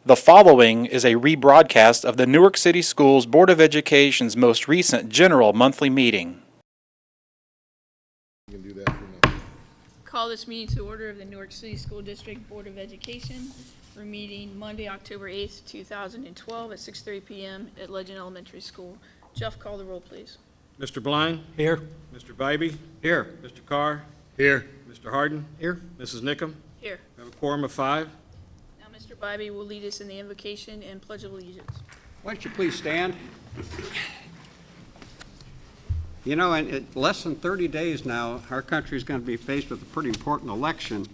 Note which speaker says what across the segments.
Speaker 1: The following is a rebroadcast of the Newark City Schools Board of Education's most recent general monthly meeting.
Speaker 2: You can do that for now.
Speaker 3: Call this meeting to order of the Newark City School District Board of Education. We're meeting Monday, October 8th, 2012 at 6:30 p.m. at Legend Elementary School. Jeff, call the roll, please.
Speaker 4: Mr. Blind?
Speaker 5: Here.
Speaker 4: Mr. Bybee?
Speaker 5: Here.
Speaker 4: Mr. Carr?
Speaker 2: Here.
Speaker 4: Mr. Harden?
Speaker 5: Here.
Speaker 4: Mrs. Nickum?
Speaker 3: Here.
Speaker 4: We have a quorum of 5.
Speaker 3: Now, Mr. Bybee will lead us in the invocation and Pledge of Allegiance.
Speaker 5: Why don't you please stand? You know, in less than 30 days now, our country is going to be faced with a pretty important election.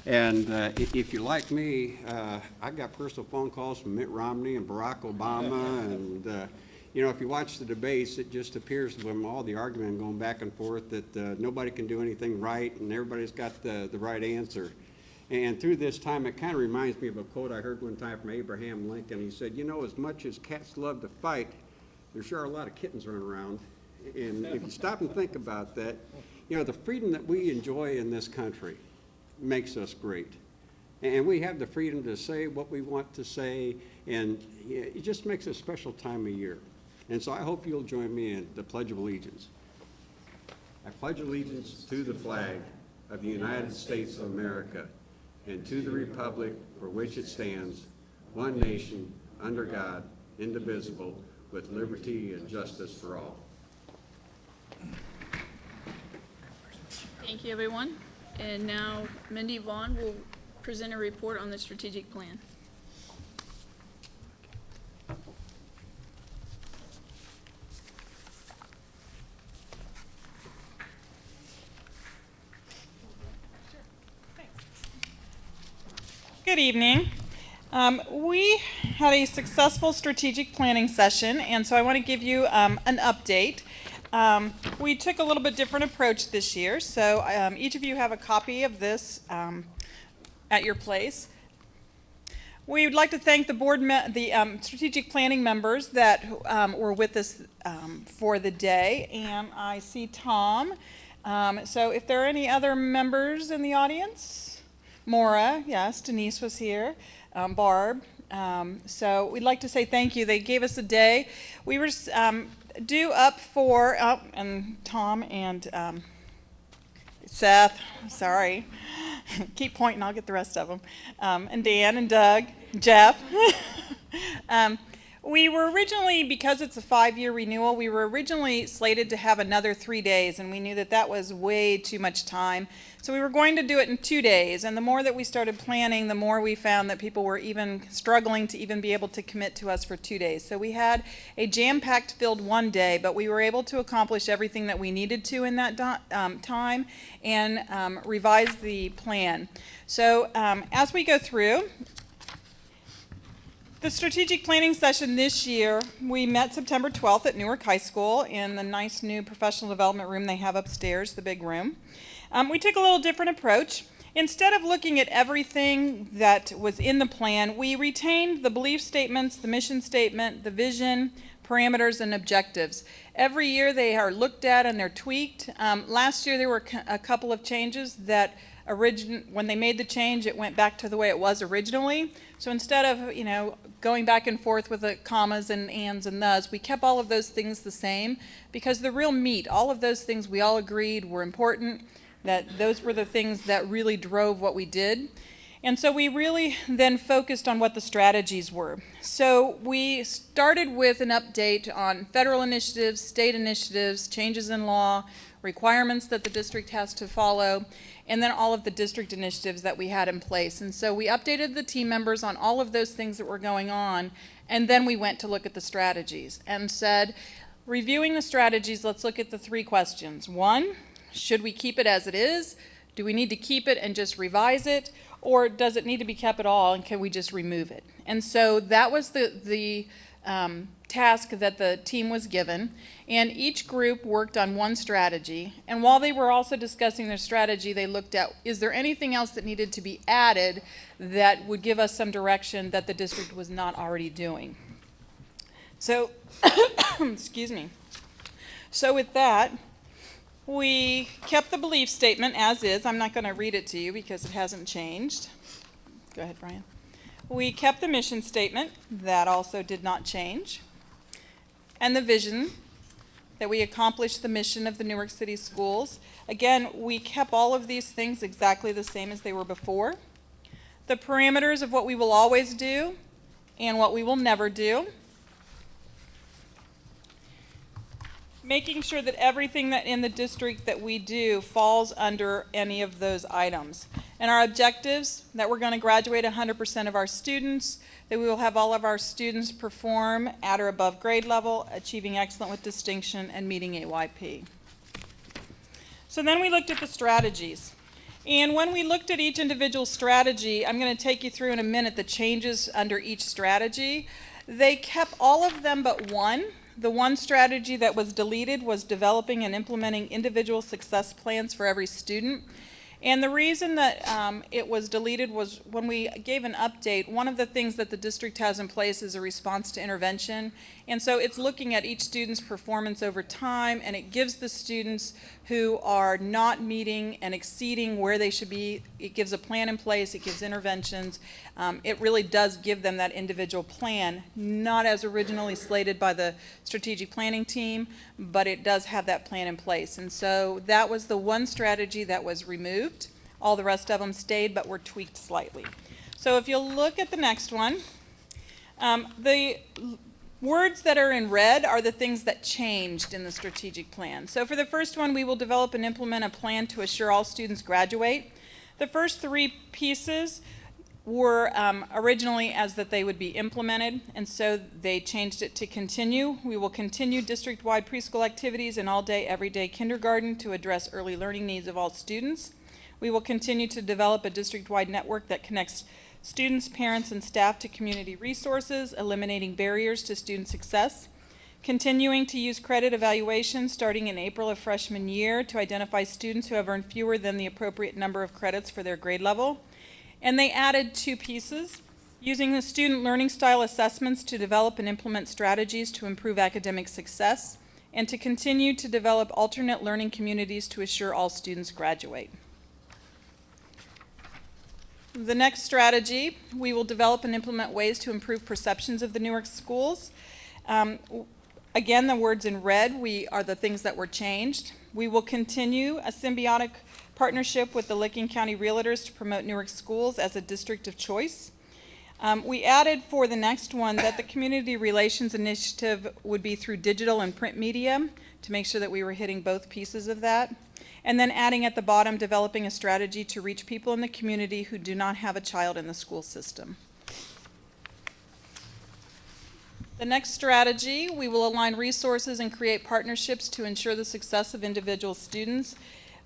Speaker 5: And if you're like me, I got personal phone calls from Mitt Romney and Barack Obama. And, you know, if you watch the debates, it just appears from all the argument going back and forth that nobody can do anything right and everybody's got the right answer. And through this time, it kind of reminds me of a quote I heard one time from Abraham Lincoln. He said, you know, as much as cats love to fight, there sure are a lot of kittens running around. And if you stop and think about that, you know, the freedom that we enjoy in this country makes us great. And we have the freedom to say what we want to say, and it just makes a special time of year. And so I hope you'll join me in the Pledge of Allegiance. I pledge allegiance to the flag of the United States of America and to the republic for which it stands, one nation, under God, indivisible, with liberty and justice for all.
Speaker 3: Thank you, everyone. And now Mindy Vaughn will present a report on the strategic plan.
Speaker 6: Good evening. We had a successful strategic planning session, and so I want to give you an update. We took a little bit different approach this year, so each of you have a copy of this at your place. We would like to thank the strategic planning members that were with us for the day, and I see Tom. So if there are any other members in the audience, Maura, yes, Denise was here, Barb. So we'd like to say thank you. They gave us a day. We were due up for, and Tom and Seth, sorry, keep pointing, I'll get the rest of them, and Dan and Doug, Jeff. We were originally, because it's a 5-year renewal, we were originally slated to have another 3 days, and we knew that that was way too much time. So we were going to do it in 2 days, and the more that we started planning, the more we found that people were even struggling to even be able to commit to us for 2 days. So we had a jam-packed filled 1 day, but we were able to accomplish everything that we needed to in that time and revise the plan. So as we go through, the strategic planning session this year, we met September 12th at Newark High School in the nice new professional development room they have upstairs, the big room. We took a little different approach. Instead of looking at everything that was in the plan, we retained the belief statements, the mission statement, the vision, parameters, and objectives. Every year they are looked at and they're tweaked. Last year there were a couple of changes that when they made the change, it went back to the way it was originally. So instead of, you know, going back and forth with the commas and ands and thes, we kept all of those things the same because the real meat, all of those things we all agreed were important, that those were the things that really drove what we did. And so we really then focused on what the strategies were. So we started with an update on federal initiatives, state initiatives, changes in law, requirements that the district has to follow, and then all of the district initiatives that we had in place. And so we updated the team members on all of those things that were going on, and then we went to look at the strategies and said, reviewing the strategies, let's look at the 3 questions. 1, should we keep it as it is? Do we need to keep it and just revise it? Or does it need to be kept at all, and can we just remove it? And so that was the task that the team was given, and each group worked on one strategy. And while they were also discussing their strategy, they looked at, is there anything else that needed to be added that would give us some direction that the district was not already doing? So, excuse me. So with that, we kept the belief statement as is. I'm not going to read it to you because it hasn't changed. Go ahead, Brian. We kept the mission statement. That also did not change. And the vision, that we accomplish the mission of the Newark City Schools. Again, we kept all of these things exactly the same as they were before. The parameters of what we will always do and what we will never do. Making sure that everything that in the district that we do falls under any of those items. And our objectives, that we're going to graduate 100% of our students, that we will have all of our students perform at or above grade level, achieving excellent with distinction, and meeting AYP. So then we looked at the strategies. And when we looked at each individual strategy, I'm going to take you through in a minute the changes under each strategy. They kept all of them but one. The one strategy that was deleted was developing and implementing individual success plans for every student. And the reason that it was deleted was when we gave an update, one of the things that the district has in place is a response to intervention. And so it's looking at each student's performance over time, and it gives the students who are not meeting and exceeding where they should be, it gives a plan in place, it gives interventions. It really does give them that individual plan, not as originally slated by the strategic planning team, but it does have that plan in place. And so that was the one strategy that was removed. All the rest of them stayed, but were tweaked slightly. So if you'll look at the next one, the words that are in red are the things that changed in the strategic plan. So for the first one, we will develop and implement a plan to assure all students graduate. The first three pieces were originally as that they would be implemented, and so they changed it to continue. We will continue district-wide preschool activities and all-day, everyday kindergarten to address early learning needs of all students. We will continue to develop a district-wide network that connects students, parents, and staff to community resources, eliminating barriers to student success. Continuing to use credit evaluation starting in April of freshman year to identify students who have earned fewer than the appropriate number of credits for their grade level. And they added two pieces, using the student learning style assessments to develop and implement strategies to improve academic success, and to continue to develop alternate learning communities to assure all students graduate. The next strategy, we will develop and implement ways to improve perceptions of the Newark schools. Again, the words in red are the things that were changed. We will continue a symbiotic partnership with the Licking County Realtors to promote Newark schools as a district of choice. We added for the next one that the community relations initiative would be through digital and print media to make sure that we were hitting both pieces of that. And then adding at the bottom, developing a strategy to reach people in the community who do not have a child in the school system. The next strategy, we will align resources and create partnerships to ensure the success of individual students.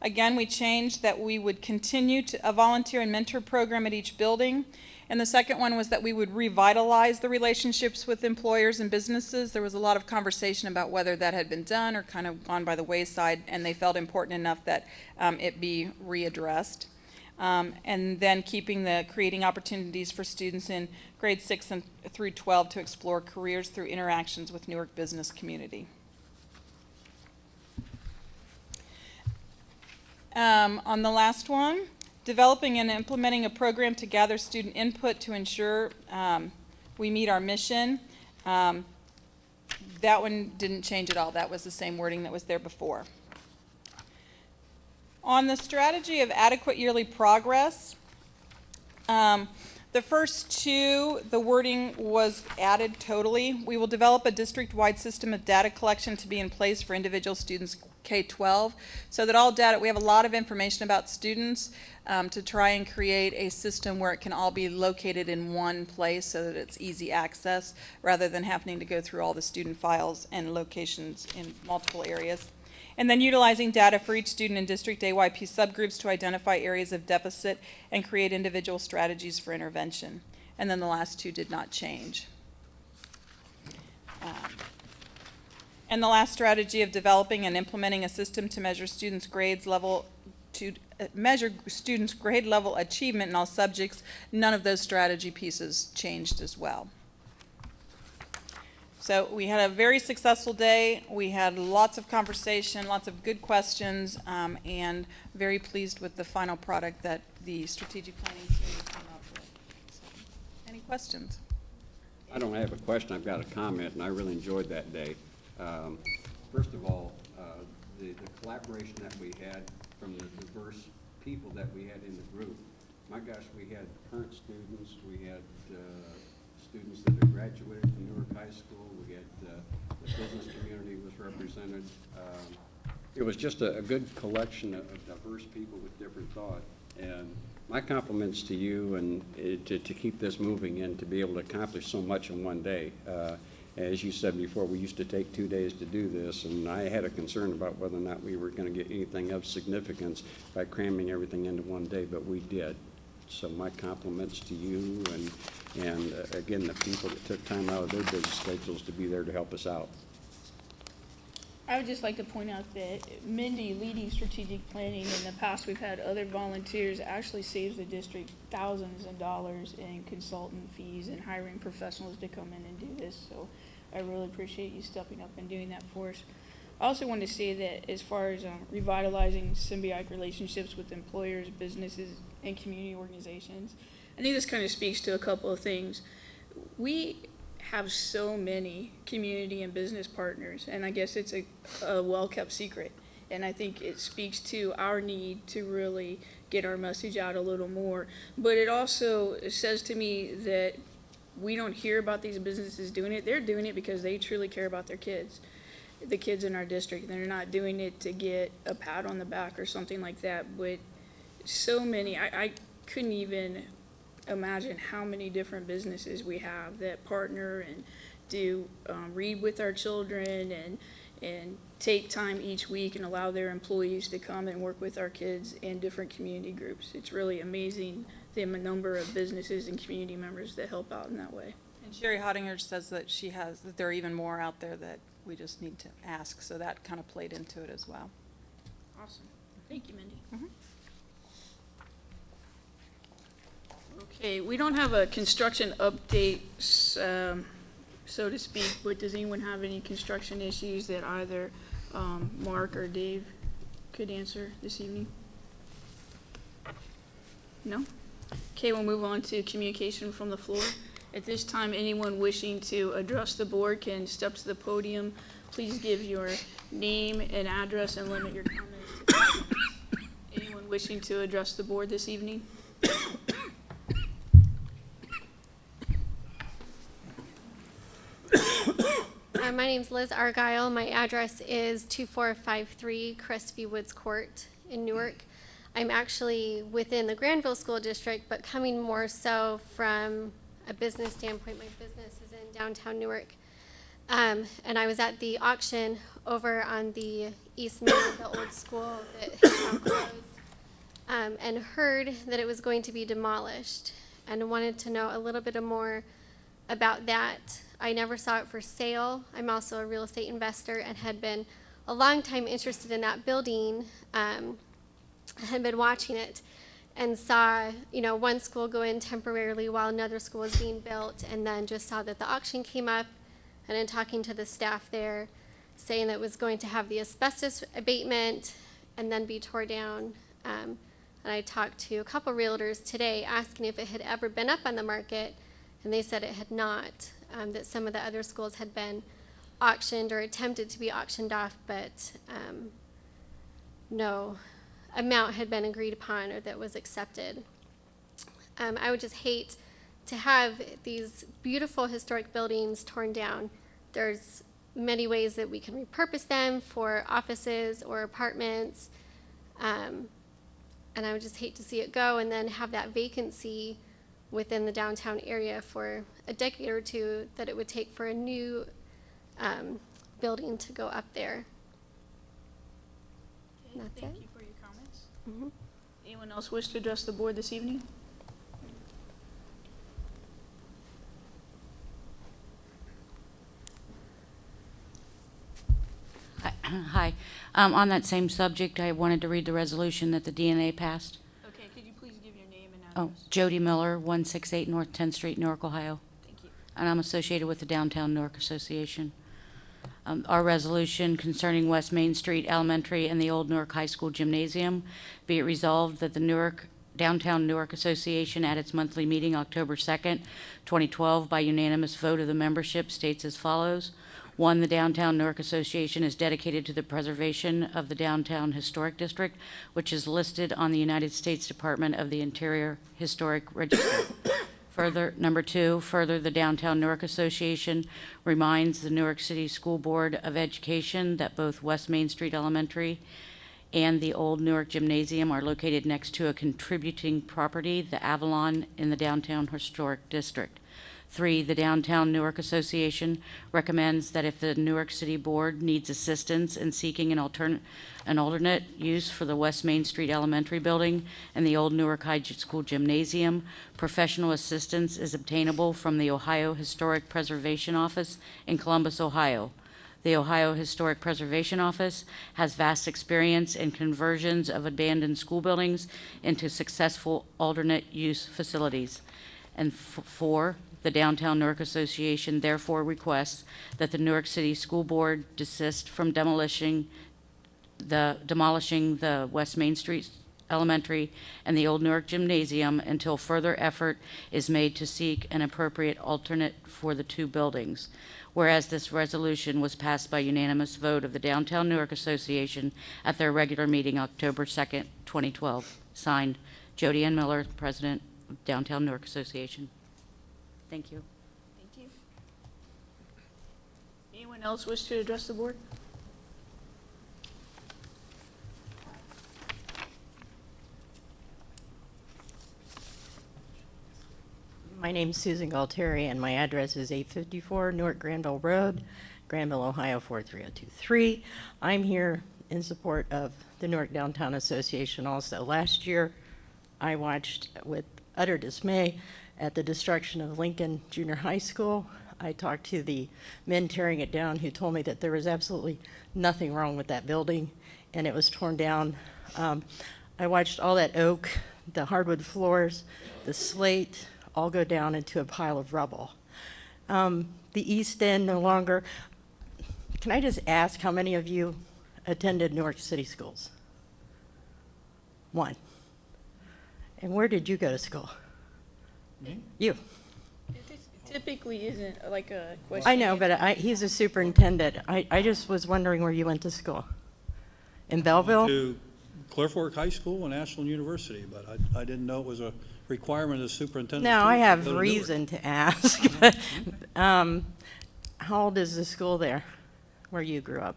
Speaker 6: Again, we changed that we would continue a volunteer and mentor program at each building. And the second one was that we would revitalize the relationships with employers and businesses. There was a lot of conversation about whether that had been done or kind of gone by the wayside, and they felt important enough that it be readdressed. And then creating opportunities for students in grades 6 through 12 to explore careers through interactions with Newark business community. On the last one, developing and implementing a program to gather student input to ensure we meet our mission. That one didn't change at all. That was the same wording that was there before. On the strategy of adequate yearly progress, the first two, the wording was added totally. We will develop a district-wide system of data collection to be in place for individual students K-12, so that all data, we have a lot of information about students to try and create a system where it can all be located in one place so that it's easy access rather than having to go through all the student files and locations in multiple areas. And then utilizing data for each student in district AYP subgroups to identify areas of deficit and create individual strategies for intervention. And then the last two did not change. And the last strategy of developing and implementing a system to measure students' grade level achievement in all subjects. None of those strategy pieces changed as well. So we had a very successful day. We had lots of conversation, lots of good questions, and very pleased with the final product that the strategic planning team came up with. So, any questions?
Speaker 5: I don't have a question, I've got a comment, and I really enjoyed that day. First of all, the collaboration that we had from the diverse people that we had in the group. My gosh, we had current students, we had students that had graduated from Newark High School, we had the business community was represented. It was just a good collection of diverse people with different thought. And my compliments to you and to keep this moving and to be able to accomplish so much in one day. As you said before, we used to take 2 days to do this, and I had a concern about whether or not we were going to get anything of significance by cramming everything into one day, but we did. So my compliments to you and again, the people that took time out of their busy schedules to be there to help us out.
Speaker 3: I would just like to point out that Mindy leading strategic planning, in the past, we've had other volunteers, actually saves the district thousands of dollars in consultant fees and hiring professionals to come in and do this. So I really appreciate you stepping up and doing that for us. I also wanted to say that as far as revitalizing symbiotic relationships with employers, businesses, and community organizations, I think this kind of speaks to a couple of things. We have so many community and business partners, and I guess it's a well-kept secret. And I think it speaks to our need to really get our message out a little more. But it also says to me that we don't hear about these businesses doing it. They're doing it because they truly care about their kids, the kids in our district. They're not doing it to get a pat on the back or something like that. But so many, I couldn't even imagine how many different businesses we have that partner and do read with our children and take time each week and allow their employees to come and work with our kids in different community groups. It's really amazing the number of businesses and community members that help out in that way.
Speaker 6: And Sherry Hottinger says that that there are even more out there that we just need to ask, so that kind of played into it as well.
Speaker 3: Awesome. Thank you, Mindy.
Speaker 6: Mhm.
Speaker 3: Okay, we don't have a construction update, so to speak, but does anyone have any construction issues that either Mark or Dave could answer this evening? No? Okay, we'll move on to communication from the floor. At this time, anyone wishing to address the board can step to the podium. Please give your name and address and limit your comments to 5 minutes. Anyone wishing to address the board this evening?
Speaker 2: My name's Liz Argyle. My address is 2453 Crestview Woods Court in Newark. I'm actually within the Granville School District, but coming more so from a business standpoint. My business is in downtown Newark. And I was at the auction over on the east main of the old school that has now closed, and heard that it was going to be demolished, and wanted to know a little bit more about that. I never saw it for sale. I'm also a real estate investor and had been a long time interested in that building. I had been watching it and saw, one school go in temporarily while another school was being built, and then just saw that the auction came up, and in talking to the staff there, saying that it was going to have the asbestos abatement and then be tore down. And I talked to a couple realtors today asking if it had ever been up on the market, and they said it had not. That some of the other schools had been auctioned or attempted to be auctioned off, but no amount had been agreed upon or that was accepted. I would just hate to have these beautiful historic buildings torn down. There's many ways that we can repurpose them for offices or apartments, and I would just hate to see it go and then have that vacancy within the downtown area for a decade or two that it would take for a new building to go up there.
Speaker 3: Okay,
Speaker 2: That's
Speaker 3: thank
Speaker 2: it.
Speaker 3: you for your comments.
Speaker 2: Mhm.
Speaker 3: Anyone else wish to address the board this evening?
Speaker 7: Hi. On that same subject, I wanted to read the resolution that the DNA passed.
Speaker 3: Okay, could you please give your name and
Speaker 7: Oh,
Speaker 3: address?
Speaker 7: Jody Miller, 168 North 10th Street, Newark, Ohio.
Speaker 3: Thank you.
Speaker 7: And I'm associated with the Downtown Newark Association. Our resolution concerning West Main Street Elementary and the old Newark High School Gymnasium, be it resolved that the Newark Downtown Newark Association at its monthly meeting October 2nd, 2012, by unanimous vote of the membership, states as follows. 1, the Downtown Newark Association is dedicated to the preservation of the Downtown Historic District, which is listed on the United States Department of the Interior Historic Register. Further, number 2, further, the Downtown Newark Association reminds the Newark City School Board of Education that both West Main Street Elementary and the Old Newark Gymnasium are located next to a contributing property, the Avalon, in the Downtown Historic District. 3, the Downtown Newark Association recommends that if the Newark City Board needs assistance in seeking an alternate use for the West Main Street Elementary Building and the Old Newark High School Gymnasium, professional assistance is obtainable from the Ohio Historic Preservation Office in Columbus, Ohio. The Ohio Historic Preservation Office has vast experience in conversions of abandoned school buildings into successful alternate use facilities. And 4, the Downtown Newark Association therefore requests that the Newark City School Board desist from demolishing the West Main Street Elementary and the Old Newark Gymnasium until further effort is made to seek an appropriate alternate for the two buildings. Whereas this resolution was passed by unanimous vote of the Downtown Newark Association at their regular meeting October 2nd, 2012. Signed, Jody Ann Miller, President of Downtown Newark Association. Thank you.
Speaker 3: Thank you. Anyone else wish to address the board?
Speaker 8: My name's Susan Galtieri, and my address is 854 Newark Granville Road, Granville, Ohio 43023. I'm here in support of the Newark Downtown Association also. Last year, I watched with utter dismay at the destruction of Lincoln Junior High School. I talked to the men tearing it down who told me that there was absolutely nothing wrong with that building, and it was torn down. I watched all that oak, the hardwood floors, the slate, all go down into a pile of rubble. The East End no longer. Can I just ask how many of you attended Newark City Schools? 1. And where did you go to school? You.
Speaker 3: This typically isn't like a question.
Speaker 8: I know, but he's a superintendent. I just was wondering where you went to school. In Belleville?
Speaker 9: To Clear Fork High School and Ashland University, but I didn't know it was a requirement of the superintendent.
Speaker 8: No, I have
Speaker 9: to go to
Speaker 8: reason to ask. But, how old is the school there, where you grew up?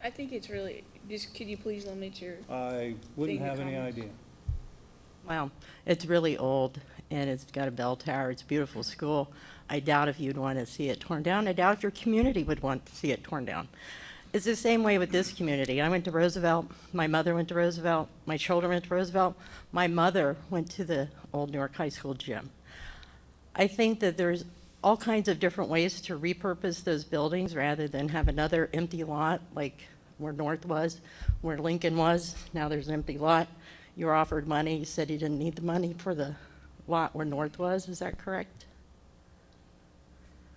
Speaker 3: I think it's really, just could you please limit your,
Speaker 9: Newark. I wouldn't
Speaker 3: Think
Speaker 9: have any
Speaker 3: comments.
Speaker 9: idea.
Speaker 8: Well, it's really old, and it's got a bell tower. It's a beautiful school. I doubt if you'd want to see it torn down. I doubt if your community would want to see it torn down. It's the same way with this community. I went to Roosevelt. My mother went to Roosevelt. My children went to Roosevelt. My mother went to the Old Newark High School gym. I think that there's all kinds of different ways to repurpose those buildings rather than have another empty lot like where North was, where Lincoln was. Now there's an empty lot. You were offered money. You said you didn't need the money for the lot where North was. Is that correct?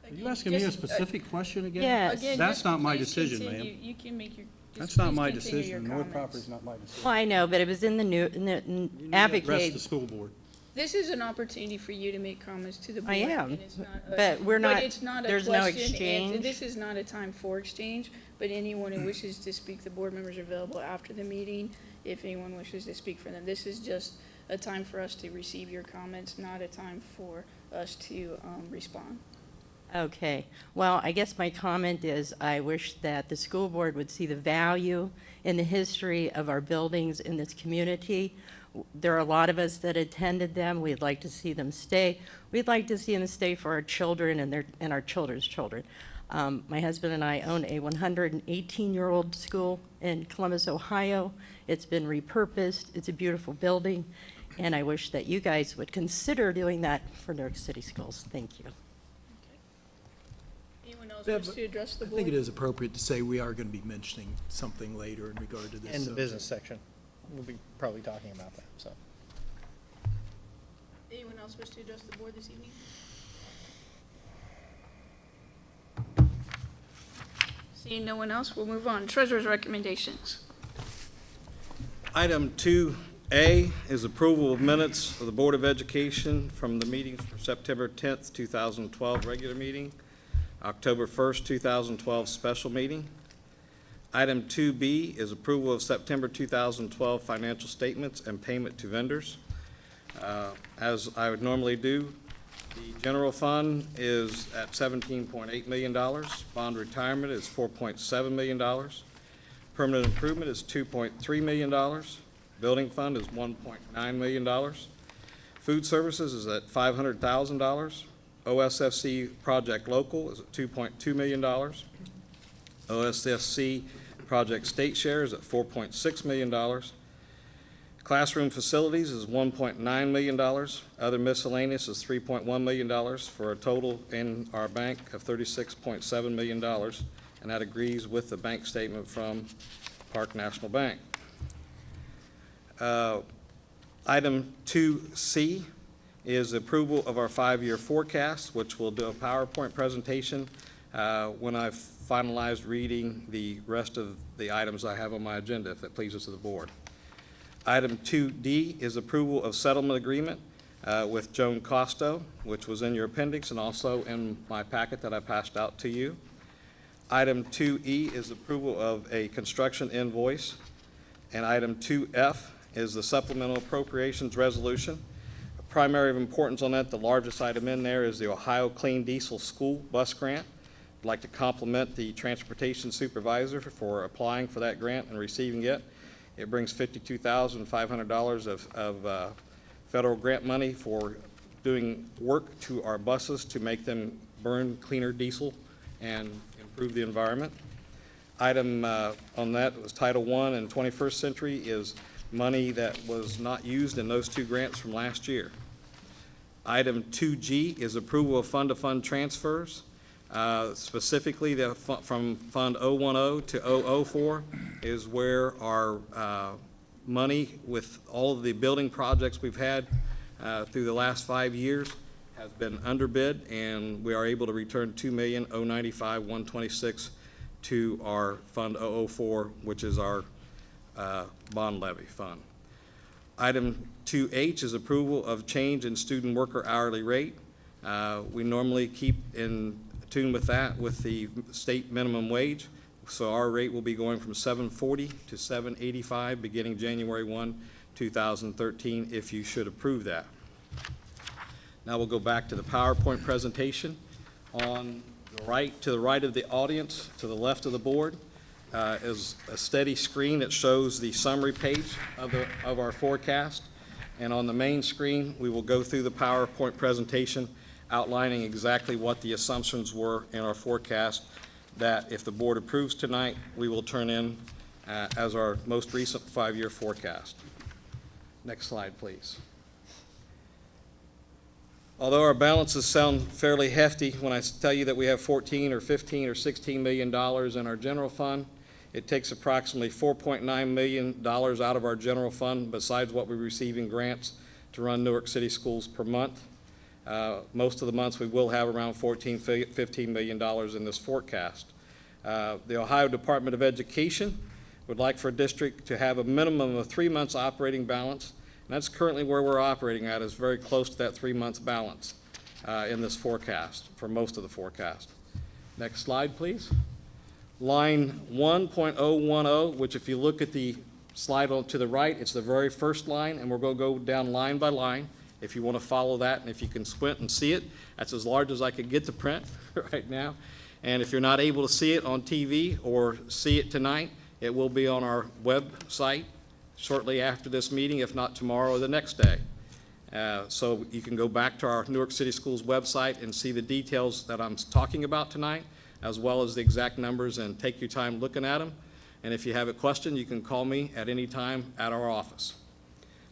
Speaker 9: Are you asking me a specific question again?
Speaker 8: Yes.
Speaker 3: again,
Speaker 9: That's
Speaker 3: just
Speaker 9: not my
Speaker 3: please
Speaker 9: decision,
Speaker 3: continue.
Speaker 9: ma'am.
Speaker 3: You can make your, just
Speaker 9: That's not
Speaker 3: please
Speaker 9: my
Speaker 3: continue your
Speaker 9: decision. North
Speaker 3: comments.
Speaker 9: property's not my decision.
Speaker 8: Well, I know, but it was in the
Speaker 9: You need to address
Speaker 8: advocate.
Speaker 9: the school board.
Speaker 3: This is an opportunity for you to make comments to the board.
Speaker 8: I am,
Speaker 3: and it's not a-
Speaker 8: but we're not-
Speaker 3: it's not a
Speaker 8: there's no
Speaker 3: question and
Speaker 8: exchange.
Speaker 3: This is not a time for exchange, but anyone who wishes to speak, the board members are available after the meeting if anyone wishes to speak for them. This is just a time for us to receive your comments, not a time for us to respond.
Speaker 8: Okay, well, I guess my comment is I wish that the school board would see the value in the history of our buildings in this community. There are a lot of us that attended them. We'd like to see them stay. We'd like to see them stay for our children and our children's children. My husband and I own a 118-year-old school in Columbus, Ohio. It's been repurposed. It's a beautiful building, and I wish that you guys would consider doing that for Newark City Schools. Thank you.
Speaker 3: Anyone else
Speaker 10: Bev,
Speaker 3: wish to address the
Speaker 10: I
Speaker 3: board?
Speaker 10: think it is appropriate to say we are going to be mentioning something later in regard to this.
Speaker 11: In the
Speaker 10: subject.
Speaker 11: business section, we'll be probably talking about that, so.
Speaker 3: Anyone else wish to address the board this evening? Seeing no one else, we'll move on. Treasurer's recommendations.
Speaker 4: Item 2 A is approval of minutes of the Board of Education from the meetings for September 10th, 2012 regular meeting, October 1st, 2012 special meeting. Item 2B is approval of September 2012 financial statements and payment to vendors. As I would normally do, the general fund is at $17.8 million. Bond retirement is $4.7 million. Permanent improvement is $2.3 million. Building fund is $1.9 million. Food services is at $500,000. OSFC project local is at $2.2 million. OSFC project state share is at $4.6 million. Classroom facilities is $1.9 million. Other miscellaneous is $3.1 million for a total in our bank of $36.7 million. And that agrees with the bank statement from Park National Bank. Item 2C is approval of our 5-year forecast, which we'll do a PowerPoint presentation when I've finalized reading the rest of the items I have on my agenda, if it pleases the board. Item 2D is approval of settlement agreement with Joan Costo, which was in your appendix and also in my packet that I passed out to you. Item 2E is approval of a construction invoice. And item 2F is the supplemental appropriations resolution. Primary of importance on that, the largest item in there is the Ohio Clean Diesel School Bus Grant. I'd like to compliment the transportation supervisor for applying for that grant and receiving it. It brings $52,500 of federal grant money for doing work to our buses to make them burn cleaner diesel and improve the environment. Item on that was Title I and 21st Century is money that was not used in those two grants from last year. Item 2G is approval of fund-to-fund transfers. Specifically, from Fund 010 to 004 is where our money with all of the building projects we've had through the last 5 years has been underbid, and we are able to return $2,095,126 to our Fund 004, which is our bond levy fund. Item 2H is approval of change in student worker hourly rate. We normally keep in tune with that with the state minimum wage. So our rate will be going from $7.40 to $7.85 beginning January 1, 2013, if you should approve that. Now we'll go back to the PowerPoint presentation. On the right, to the right of the audience, to the left of the board, is a steady screen that shows the summary page of our forecast. And on the main screen, we will go through the PowerPoint presentation outlining exactly what the assumptions were in our forecast that if the board approves tonight, we will turn in as our most recent 5-year forecast. Next slide, please. Although our balances sound fairly hefty when I tell you that we have $14 or $15 or $16 million in our general fund, it takes approximately $4.9 million out of our general fund besides what we receive in grants to run Newark City Schools per month. Most of the months we will have around $14, $15 million in this forecast. The Ohio Department of Education would like for a district to have a minimum of 3 months operating balance, and that's currently where we're operating at, is very close to that 3 months balance in this forecast, for most of the forecast. Next slide, please. Line 1.010, which if you look at the slide to the right, it's the very first line, and we're going to go down line by line. If you want to follow that, and if you can squint and see it, that's as large as I could get to print right now. And if you're not able to see it on TV or see it tonight, it will be on our website shortly after this meeting, if not tomorrow or the next day. So you can go back to our Newark City Schools website and see the details that I'm talking about tonight, as well as the exact numbers, and take your time looking at them. And if you have a question, you can call me at any time at our office.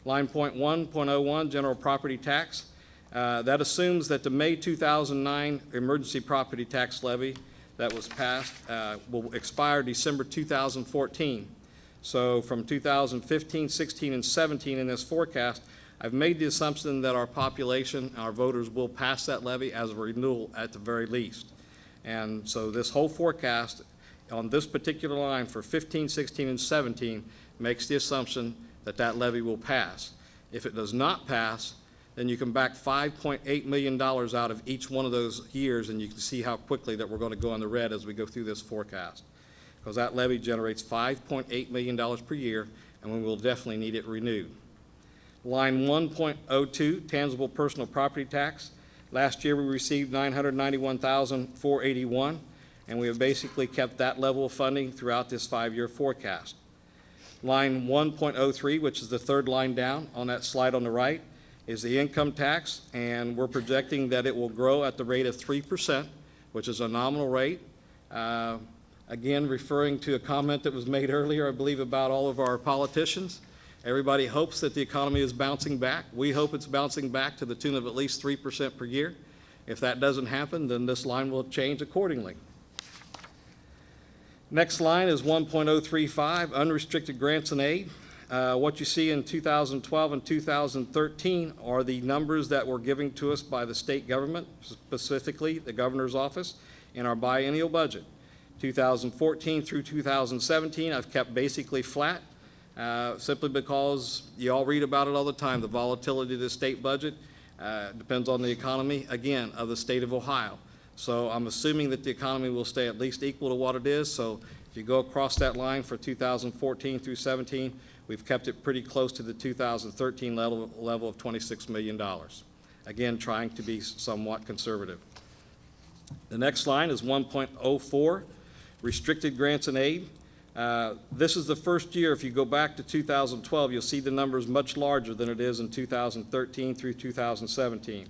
Speaker 4: Line 1.01, general property tax. That assumes that the May 2009 emergency property tax levy that was passed will expire December 2014. So from 2015, 16, and 17 in this forecast, I've made the assumption that our population, our voters, will pass that levy as a renewal at the very least. And so this whole forecast on this particular line for 15, 16, and 17 makes the assumption that levy will pass. If it does not pass, then you can back $5.8 million out of each one of those years, and you can see how quickly that we're going to go in the red as we go through this forecast. Because that levy generates $5.8 million per year, and we will definitely need it renewed. Line 1.02, tangible personal property tax. Last year, we received $991,481, and we have basically kept that level of funding throughout this 5-year forecast. Line 1.03, which is the third line down on that slide on the right, is the income tax, and we're projecting that it will grow at the rate of 3%, which is a nominal rate. Again, referring to a comment that was made earlier, I believe, about all of our politicians. Everybody hopes that the economy is bouncing back. We hope it's bouncing back to the tune of at least 3% per year. If that doesn't happen, then this line will change accordingly. Next line is 1.035, unrestricted grants and aid. What you see in 2012 and 2013 are the numbers that were given to us by the state government, specifically the governor's office, in our biennial budget. 2014 through 2017, I've kept basically flat, simply because you all read about it all the time. The volatility of the state budget depends on the economy, again, of the state of Ohio. So I'm assuming that the economy will stay at least equal to what it is. So if you go across that line for 2014 through 17, we've kept it pretty close to the 2013 level of $26 million. Again, trying to be somewhat conservative. The next line is 1.04, restricted grants and aid. This is the first year, if you go back to 2012, you'll see the numbers much larger than it is in 2013 through 2017.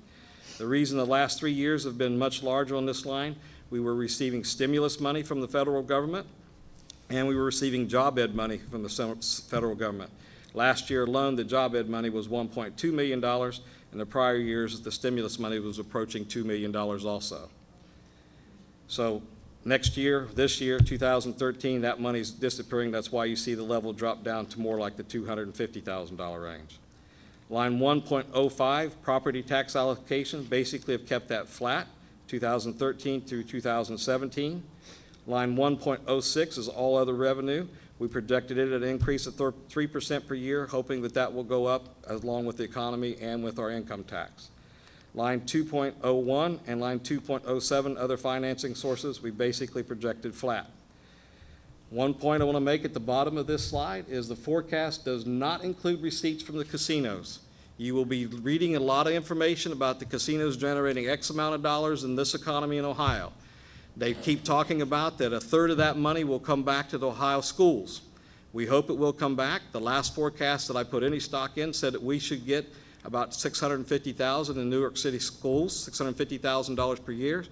Speaker 4: The reason the last 3 years have been much larger on this line, we were receiving stimulus money from the federal government, and we were receiving job ed money from the federal government. Last year alone, the job ed money was $1.2 million, and the prior years, the stimulus money was approaching $2 million also. So next year, this year, 2013, that money's disappearing. That's why you see the level drop down to more like the $250,000 range. Line 1.05, property tax allocations, basically have kept that flat, 2013 through 2017. Line 1.06 is all other revenue. We projected it at an increase of 3% per year, hoping that that will go up along with the economy and with our income tax. Line 2.01 and line 2.07, other financing sources, we basically projected flat. One point I want to make at the bottom of this slide is the forecast does not include receipts from the casinos. You will be reading a lot of information about the casinos generating X amount of dollars in this economy in Ohio. They keep talking about that a third of that money will come back to the Ohio schools. We hope it will come back. The last forecast that I put any stock in said that we should get about $650,000 in Newark City Schools, $650,000 per year.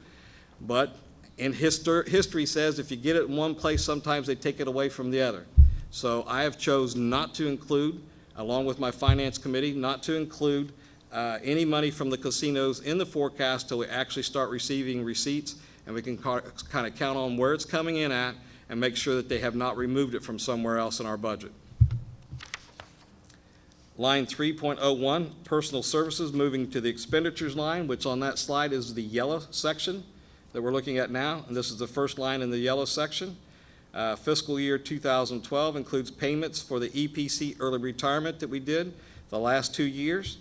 Speaker 4: But in history says if you get it in one place, sometimes they take it away from the other. So I have chosen not to include, along with my finance committee, not to include any money from the casinos in the forecast till we actually start receiving receipts, and we can kind of count on where it's coming in at and make sure that they have not removed it from somewhere else in our budget. Line 3.01, personal services, moving to the expenditures line, which on that slide is the yellow section that we're looking at now, and this is the first line in the yellow section. Fiscal year 2012 includes payments for the EPC early retirement that we did the last 2 years.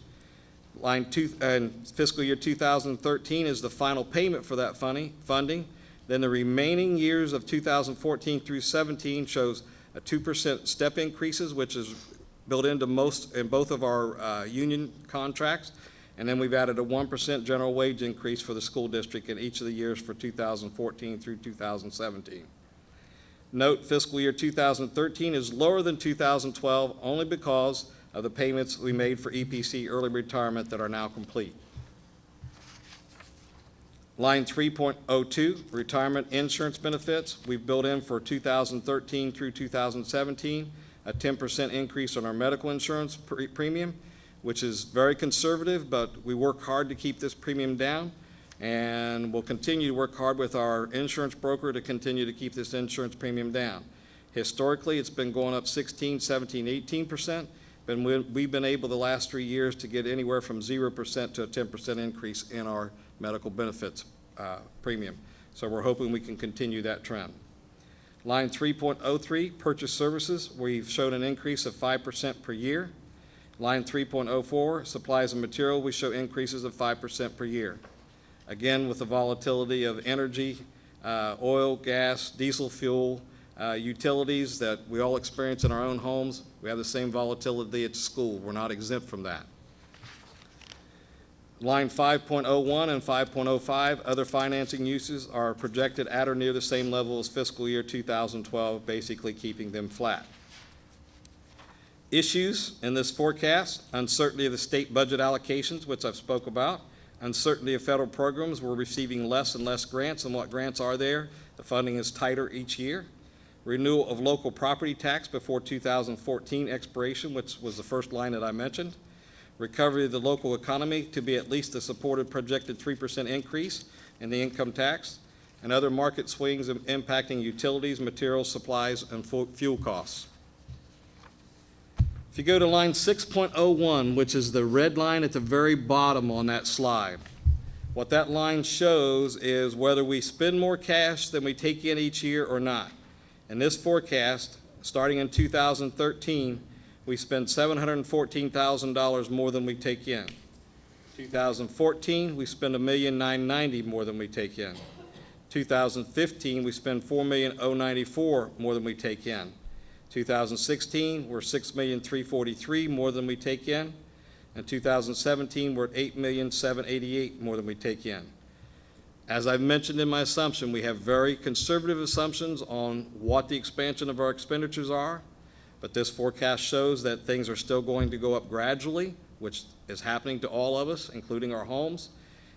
Speaker 4: Line 2 and fiscal year 2013 is the final payment for that funding. Then the remaining years of 2014 through 17 shows a 2% step increases, which is built into both of our union contracts. And then we've added a 1% general wage increase for the school district in each of the years for 2014 through 2017. Note fiscal year 2013 is lower than 2012 only because of the payments we made for EPC early retirement that are now complete. Line 3.02, retirement insurance benefits. We've built in for 2013 through 2017 a 10% increase on our medical insurance premium, which is very conservative, but we work hard to keep this premium down, and we'll continue to work hard with our insurance broker to continue to keep this insurance premium down. Historically, it's been going up 16, 17, 18%, but we've been able the last 3 years to get anywhere from 0% to a 10% increase in our medical benefits premium. So we're hoping we can continue that trend. Line 3.03, purchase services, we've shown an increase of 5% per year. Line 3.04, supplies and material, we show increases of 5% per year. Again, with the volatility of energy, oil, gas, diesel fuel, utilities that we all experience in our own homes, we have the same volatility at school. We're not exempt from that. Line 5.01 and 5.05, other financing uses are projected at or near the same level as fiscal year 2012, basically keeping them flat. Issues in this forecast: uncertainty of the state budget allocations, which I've spoke about, uncertainty of federal programs. We're receiving less and less grants, and what grants are there? The funding is tighter each year. Renewal of local property tax before 2014 expiration, which was the first line that I mentioned. Recovery of the local economy to be at least the supported projected 3% increase in the income tax, and other market swings impacting utilities, materials, supplies, and fuel costs. If you go to line 6.01, which is the red line at the very bottom on that slide, what that line shows is whether we spend more cash than we take in each year or not. In this forecast, starting in 2013, we spend $714,000 more than we take in. 2014, we spend $1,990,000 more than we take in. 2015, we spend $4,094,000 more than we take in. 2016, we're $6,343,000 more than we take in. In 2017, we're at $8,788,000 more than we take in. As I've mentioned in my assumption, we have very conservative assumptions on what the expansion of our expenditures are, but this forecast shows that things are still going to go up gradually, which is happening to all of us, including our homes,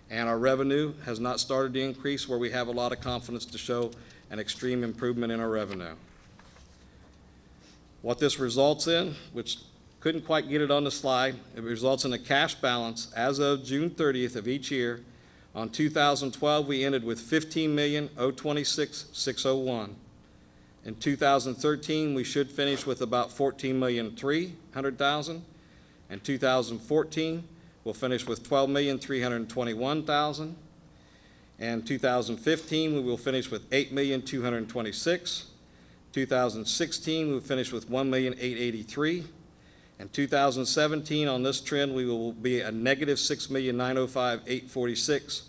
Speaker 4: and our revenue has not started to increase where we have a lot of confidence to show an extreme improvement in our revenue. What this results in, which couldn't quite get it on the slide, it results in a cash balance as of June 30th of each year. On 2012, we ended with $15,026,601. In 2013, we should finish with about $14,300,000. In 2014, we'll finish with $12,321,000. In 2015, we will finish with $8,226,000. 2016, we'll finish with $1,883,000. In 2017, on this trend, we will be a negative $6,905,846.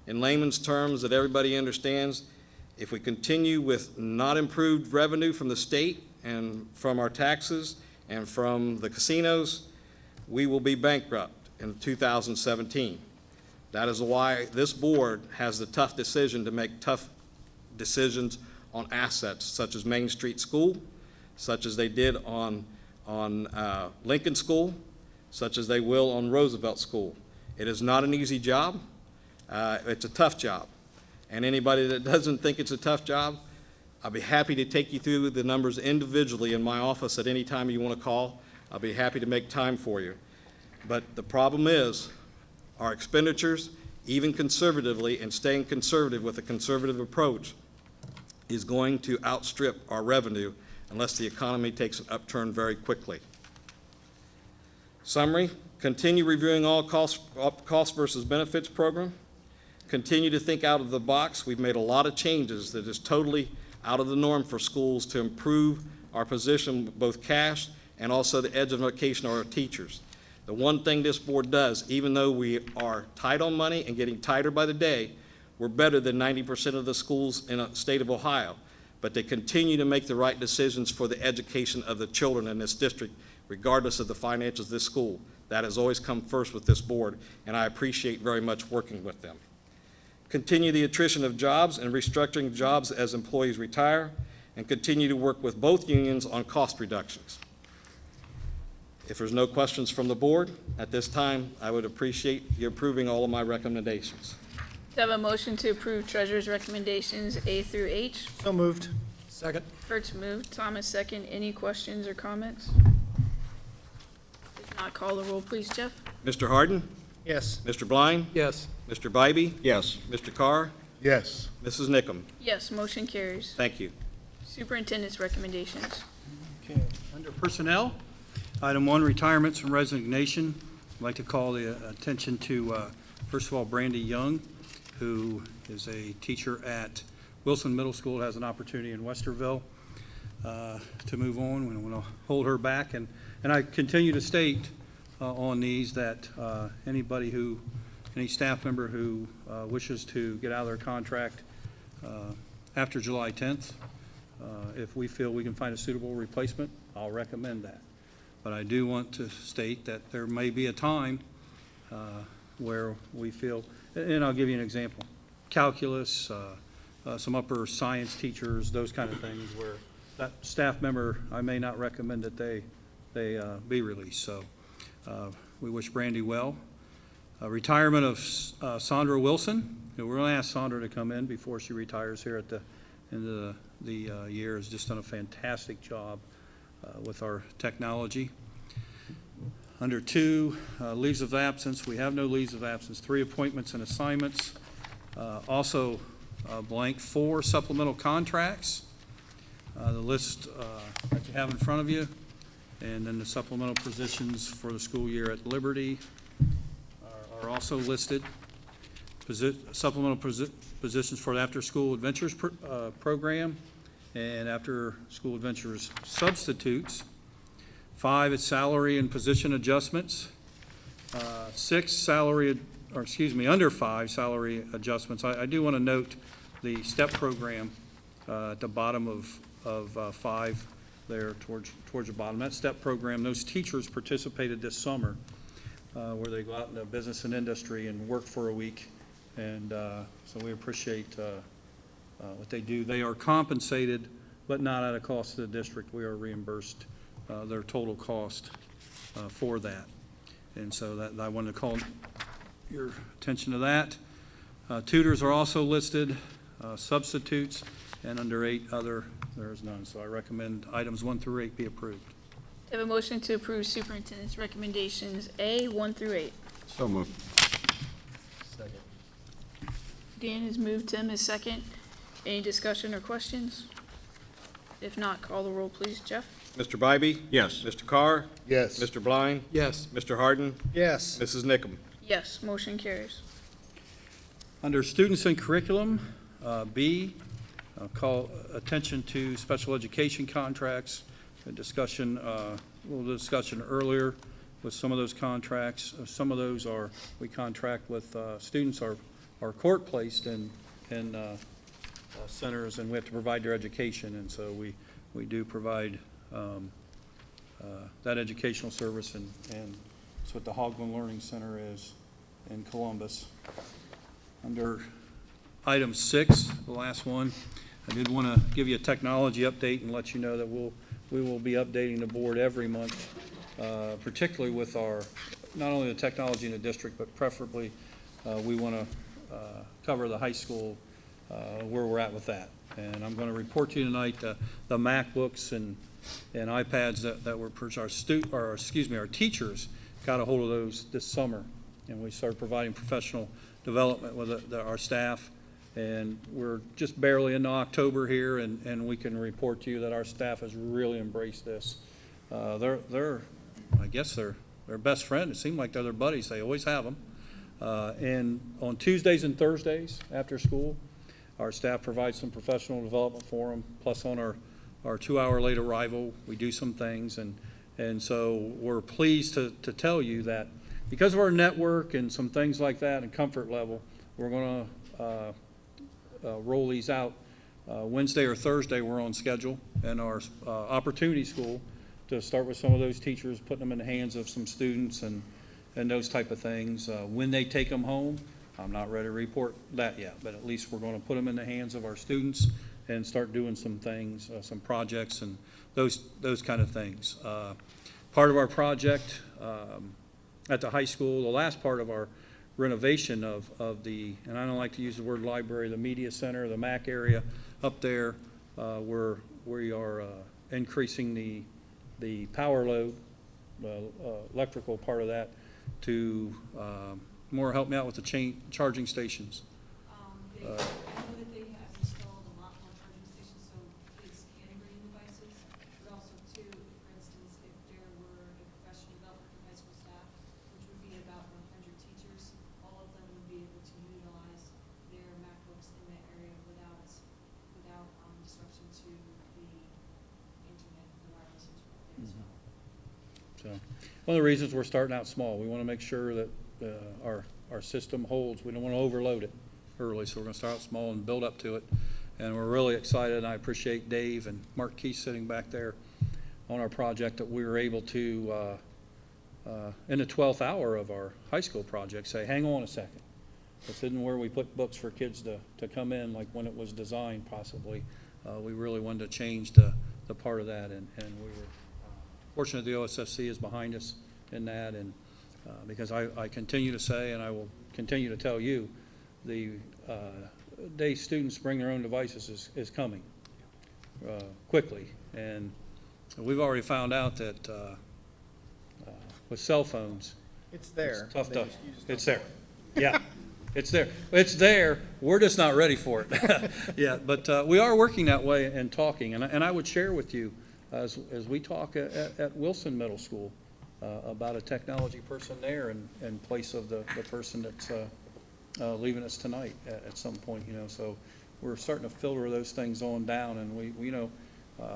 Speaker 4: In layman's terms, that everybody understands, if we continue with not improved revenue from the state and from our taxes and from the casinos, we will be bankrupt in 2017. That is why this board has the tough decision to make tough decisions on assets, such as Main Street School, such as they did on Lincoln School, such as they will on Roosevelt School. It is not an easy job. It's a tough job. And anybody that doesn't think it's a tough job, I'll be happy to take you through the numbers individually in my office at any time you want to call. I'll be happy to make time for you. But the problem is our expenditures, even conservatively and staying conservative with a conservative approach, is going to outstrip our revenue unless the economy takes an upturn very quickly. Summary: continue reviewing all cost versus benefits program. Continue to think out of the box. We've made a lot of changes that is totally out of the norm for schools to improve our position, both cash and also the education of our teachers. The one thing this board does, even though we are tight on money and getting tighter by the day, we're better than 90% of the schools in the state of Ohio, but they continue to make the right decisions for the education of the children in this district, regardless of the finances of this school. That has always come first with this board, and I appreciate very much working with them. Continue the attrition of jobs and restructuring jobs as employees retire, and continue to work with both unions on cost reductions. If there's no questions from the board, at this time, I would appreciate you approving all of my recommendations.
Speaker 3: Do I have a motion to approve treasurer's recommendations A through H?
Speaker 11: So moved. Second.
Speaker 3: Kurt's moved, Thomas second. Any questions or comments? If not, call the roll, please, Jeff.
Speaker 4: Mr. Harden?
Speaker 11: Yes.
Speaker 4: Mr. Blind?
Speaker 11: Yes.
Speaker 4: Mr. Bybee?
Speaker 5: Yes.
Speaker 4: Mr. Carr?
Speaker 10: Yes.
Speaker 4: Mrs. Nickum?
Speaker 3: Yes, motion carries.
Speaker 4: Thank you.
Speaker 3: Superintendent's recommendations.
Speaker 9: Okay, under personnel, item 1, retirements and resignation. I'd like to call the attention to, first of all, Brandy Young, who is a teacher at Wilson Middle School has an opportunity in Westerville to move on. We don't want to hold her back. And I continue to state on these that any staff member who wishes to get out of their contract after July 10th, if we feel we can find a suitable replacement, I'll recommend that. But I do want to state that there may be a time where we feel, and I'll give you an example, calculus, some upper science teachers, those kind of things, where that staff member, I may not recommend that they be released. So we wish Brandy well. Retirement of Sandra Wilson. We're going to ask Sandra to come in before she retires here at the end of the year. Has just done a fantastic job with our technology. Under 2, leaves of absence, we have no leaves of absence. 3 appointments and assignments. Also blank 4 supplemental contracts. The list that you have in front of you. And then the supplemental positions for the school year at Liberty are also listed. Supplemental positions for the after-school adventures program and after-school adventures substitutes. 5 is salary and position adjustments. 6 under 5 salary adjustments. I do want to note the STEP program at the bottom of 5 there towards the bottom. That STEP program, those teachers participated this summer where they go out into business and industry and work for a week. And so we appreciate what they do. They are compensated, but not at a cost to the district. We are reimbursed their total cost for that. And so that I wanted to call your attention to that. Tutors are also listed, substitutes, and under 8 other, there is none. So I recommend items 1 through 8 be approved.
Speaker 3: I have a motion to approve superintendent's recommendations A, 1 through 8.
Speaker 5: So moved.
Speaker 3: Dan has moved, Tim is second. Any discussion or questions? If not, call the roll, please. Jeff?
Speaker 4: Mr. Bybee?
Speaker 5: Yes.
Speaker 4: Mr. Carr?
Speaker 11: Yes.
Speaker 4: Mr. Blind?
Speaker 10: Yes.
Speaker 4: Mr. Harden?
Speaker 11: Yes.
Speaker 4: Mrs. Nickam?
Speaker 3: Yes, motion carries.
Speaker 9: Under students and curriculum, B, call attention to special education contracts. A little discussion earlier with some of those contracts. Some of those we contract with students are court-placed in centers, and we have to provide their education. And so we do provide that educational service, and it's what the Hogland Learning Center is in Columbus. Under item 6, the last one, I did want to give you a technology update and let you know that we will be updating the board every month, particularly with not only the technology in the district, but preferably we want to cover the high school, where we're at with that. And I'm going to report to you tonight the MacBooks and iPads that were our teachers got a hold of those this summer, and we started providing professional development with our staff. And we're just barely into October here, and we can report to you that our staff has really embraced this. I guess they're their best friend. It seemed like they're their buddies. They always have them. And on Tuesdays and Thursdays after school, our staff provides some professional development for them. Plus on our 2-hour late arrival, we do some things. And so we're pleased to tell you that because of our network and some things like that and comfort level, we're going to roll these out. Wednesday or Thursday, we're on schedule in our opportunity school to start with some of those teachers, putting them in the hands of some students and those type of things. When they take them home, I'm not ready to report that yet, but at least we're going to put them in the hands of our students and start doing some things, some projects and those kind of things. Part of our project at the high school, the last part of our renovation of the, and I don't like to use the word library, the media center, the MAC area up there, where we are increasing the power load, the electrical part of that, to more help me out with the charging stations.
Speaker 12: I know that they have installed a lot more charging stations, so kids can bring devices, but also too, for instance, if there were a professional development for high school staff, which would be about 100 teachers, all of them would be able to utilize their MacBooks in that area without
Speaker 9: one of the reasons we're starting out small, we want to make sure that our system holds. We don't want to overload it early, so we're going to start out small and build up to it. And we're really excited, and I appreciate Dave and Mark Keith sitting back there on our project that we were able to, in the 12th hour of our high school project, say, hang on a second. This isn't where we put books for kids to come in like when it was designed possibly. We really wanted to change the part of that, and we were fortunate the OSSC is behind us in that, and because I continue to say, and I will continue to tell you, the day students bring their own devices is coming quickly, and we've already found out that with cell phones,
Speaker 11: It's there.
Speaker 9: it's tough
Speaker 11: They
Speaker 9: to,
Speaker 11: just- you just
Speaker 9: it's
Speaker 11: don't
Speaker 9: there. Yeah, it's there. It's there. We're just not ready for it. Yeah, but we are working that way and talking. And I would share with you, as we talk at Wilson Middle School, about a technology person there in place of the person that's leaving us tonight at some point, you know. So we're starting to filter those things on down. And we you know,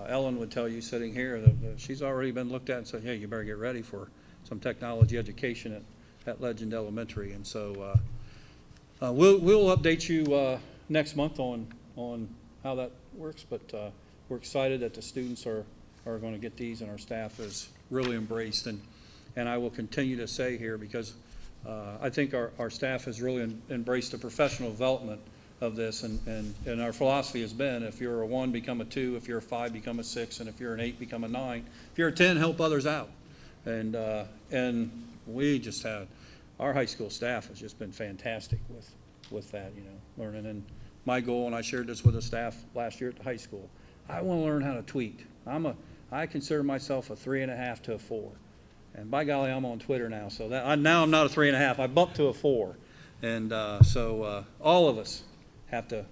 Speaker 9: Ellen would tell you sitting here that she's already been looked at and said, hey, you better get ready for some technology education at Legend Elementary. And so we'll update you next month on how that works, but we're excited that the students are going to get these, and our staff is really embraced. And I will continue to say here, because I think our staff has really embraced the professional development of this, and our philosophy has been, if you're a 1, become a 2, if you're a 5, become a 6, and if you're an 8, become a 9. If you're a 10, help others out. And we just had, our high school staff has just been fantastic with that, you know, learning. And my goal, and I shared this with the staff last year at the high school, I want to learn how to tweet. I consider myself a 3.5 to a 4. And by golly, I'm on Twitter now, so now I'm not a 3.5. I bumped to a 4. And so all of us have to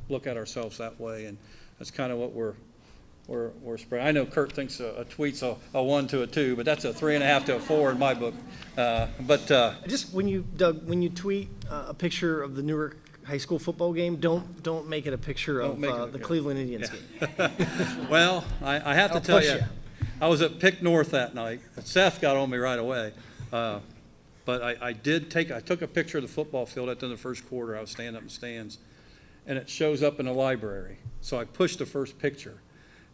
Speaker 9: look at ourselves that way, and that's kind of what we're spreading. I know Kurt thinks a tweet's a 1 to a 2, but that's a 3.5 to a 4 in my book.
Speaker 11: Just when you tweet a picture of the Newark High School football game, don't make it a picture of the Cleveland Indians game.
Speaker 9: Well, I have to
Speaker 11: I'll
Speaker 9: tell
Speaker 11: push
Speaker 9: you,
Speaker 11: ya.
Speaker 9: I was at Pick North that night. Seth got on me right away. But I took a picture of the football field at the end of the first quarter. I was standing up in the stands, and it shows up in the library. So I pushed the first picture,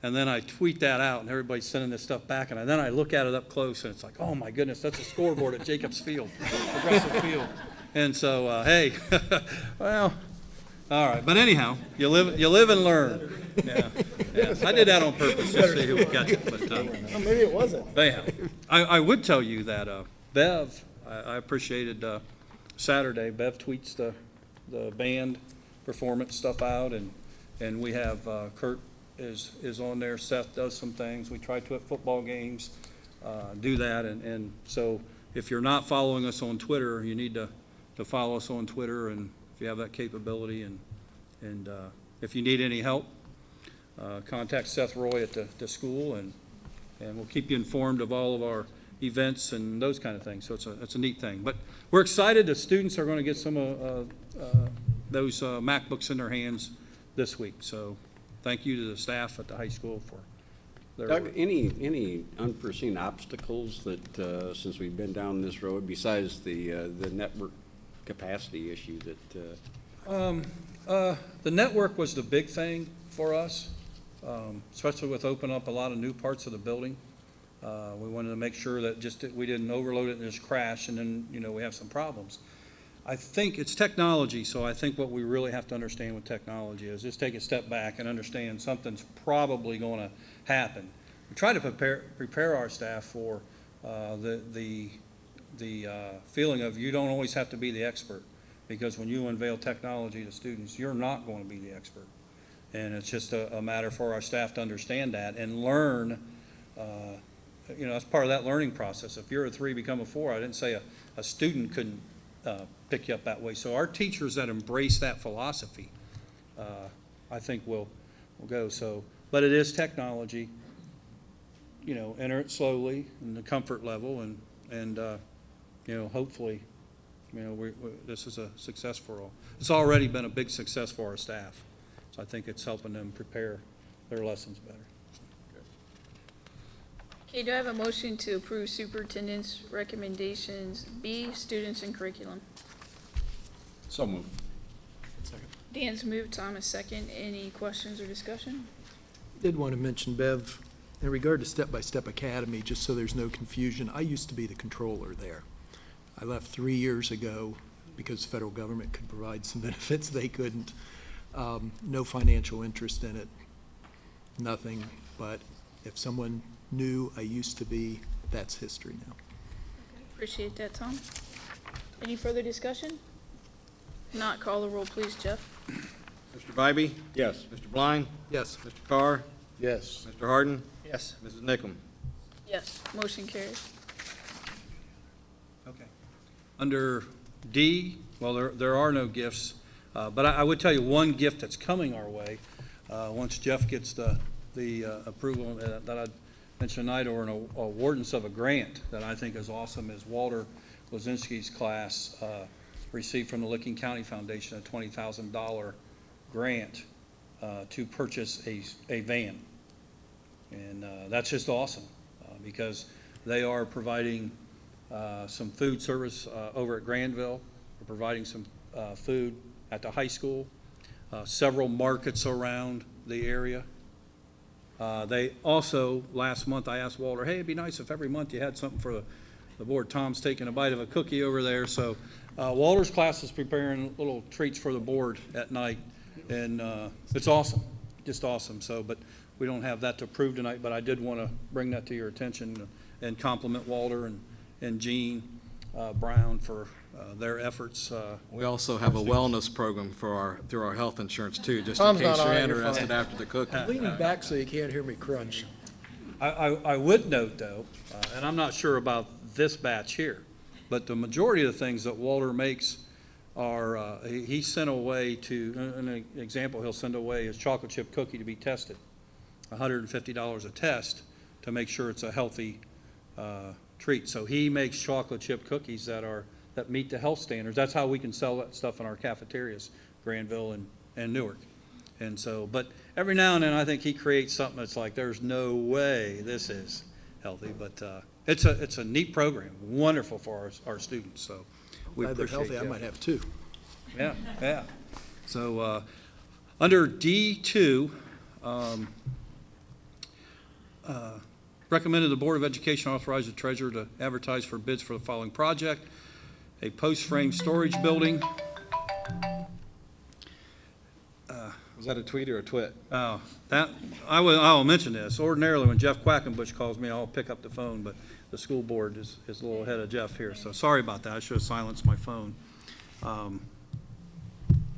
Speaker 9: and then I tweet that out, and everybody's sending this stuff back, and then I look at it up close, and it's like, oh my goodness, that's a scoreboard at Jacobs Field, Progressive Field. And so, hey, well, all right. But anyhow, you live and learn. Yeah. I did that on purpose to see who would catch it. But
Speaker 11: Maybe it wasn't.
Speaker 9: anyhow, I would tell you that Bev, I appreciated Saturday. Bev tweets the band performance stuff out, and we have Kurt is on there. Seth does some things. We try to at football games do that, and so if you're not following us on Twitter, you need to follow us on Twitter, and if you have that capability, and if you need any help, contact Seth Roy at the school, and we'll keep you informed of all of our events and those kind of things. So it's a neat thing. But we're excited. The students are going to get some of those MacBooks in their hands this week. So thank you to the staff at the high school for their
Speaker 5: Doug,
Speaker 9: work.
Speaker 5: any unforeseen obstacles that, since we've been down this road, besides the network capacity issue that?
Speaker 9: The network was the big thing for us, especially with opening up a lot of new parts of the building. We wanted to make sure that we didn't overload it and just crash, and then, we have some problems. I think it's technology, so I think what we really have to understand with technology is just take a step back and understand something's probably going to happen. We try to prepare our staff for the feeling of you don't always have to be the expert, because when you unveil technology to students, you're not going to be the expert. And it's just a matter for our staff to understand that and learn. That's part of that learning process. If you're a 3, become a 4. I didn't say a student couldn't pick you up that way. So our teachers that embrace that philosophy, I think will go. So, but it is technology. Enter it slowly in the comfort level, and hopefully, this is a success for all. It's already been a big success for our staff. So I think it's helping them prepare their lessons better.
Speaker 3: Okay, do I have a motion to approve superintendent's recommendations B, students and curriculum?
Speaker 4: So moved.
Speaker 3: Dan's moved, Thomas second. Any questions or discussion?
Speaker 10: Did want to mention, Bev, in regard to Step by Step Academy, just so there's no confusion, I used to be the controller there. I left 3 years ago because the federal government could provide some benefits they couldn't. No financial interest in it, nothing, but if someone knew I used to be, that's history now.
Speaker 3: Appreciate that, Tom. Any further discussion? Not call the roll, please, Jeff.
Speaker 4: Mr. Bybee? Yes. Mr. Blind?
Speaker 10: Yes.
Speaker 4: Mr. Carr?
Speaker 11: Yes.
Speaker 4: Mr. Harden?
Speaker 11: Yes.
Speaker 4: Mrs. Nickam?
Speaker 3: Yes, motion carries.
Speaker 9: Okay. Under D, well, there are no gifts, but I would tell you one gift that's coming our way, once Jeff gets the approval that I mentioned tonight, or an awardance of a grant that I think is awesome, is Walter Lozinski's class received from the Licking County Foundation a $20,000 grant to purchase a van. And that's just awesome, because they are providing some food service over at Granville. They're providing some food at the high school, several markets around the area. They also, last month, I asked Walter, hey, it'd be nice if every month you had something for the board. Tom's taking a bite of a cookie over there. So Walter's class is preparing little treats for the board at night, and it's awesome, just awesome. So, but we don't have that to approve tonight, but I did want to bring that to your attention and compliment Walter and Jean Brown for their efforts.
Speaker 4: We also have a wellness program through our health insurance too, just
Speaker 11: Tom's
Speaker 4: in case
Speaker 11: not
Speaker 4: you're
Speaker 11: on, you're
Speaker 4: interested
Speaker 11: fine.
Speaker 4: after the cookie.
Speaker 11: Leaning back so you can't hear me crunch.
Speaker 9: I would note, though, and I'm not sure about this batch here, but the majority of the things that Walter makes are, he sent away to, an example he'll send away is chocolate chip cookie to be tested, $150 a test to make sure it's a healthy treat. So he makes chocolate chip cookies that meet the health standards. That's how we can sell that stuff in our cafeterias, Granville and Newark. And so, but every now and then, I think he creates something that's like, there's no way this is healthy, but it's a neat program, wonderful for our students, so we
Speaker 10: Glad they're
Speaker 9: appreciate
Speaker 10: healthy, I
Speaker 9: that.
Speaker 10: might have two.
Speaker 9: Yeah. So, under D2, recommended the Board of Education authorize the treasurer to advertise for bids for the following project: a post-frame storage building.
Speaker 4: Was that a tweet or a twit?
Speaker 9: Oh, that, I will mention this. Ordinarily, when Jeff Quackenbush calls me, I'll pick up the phone, but the school board is a little ahead of Jeff here, so sorry about that. I should have silenced my phone.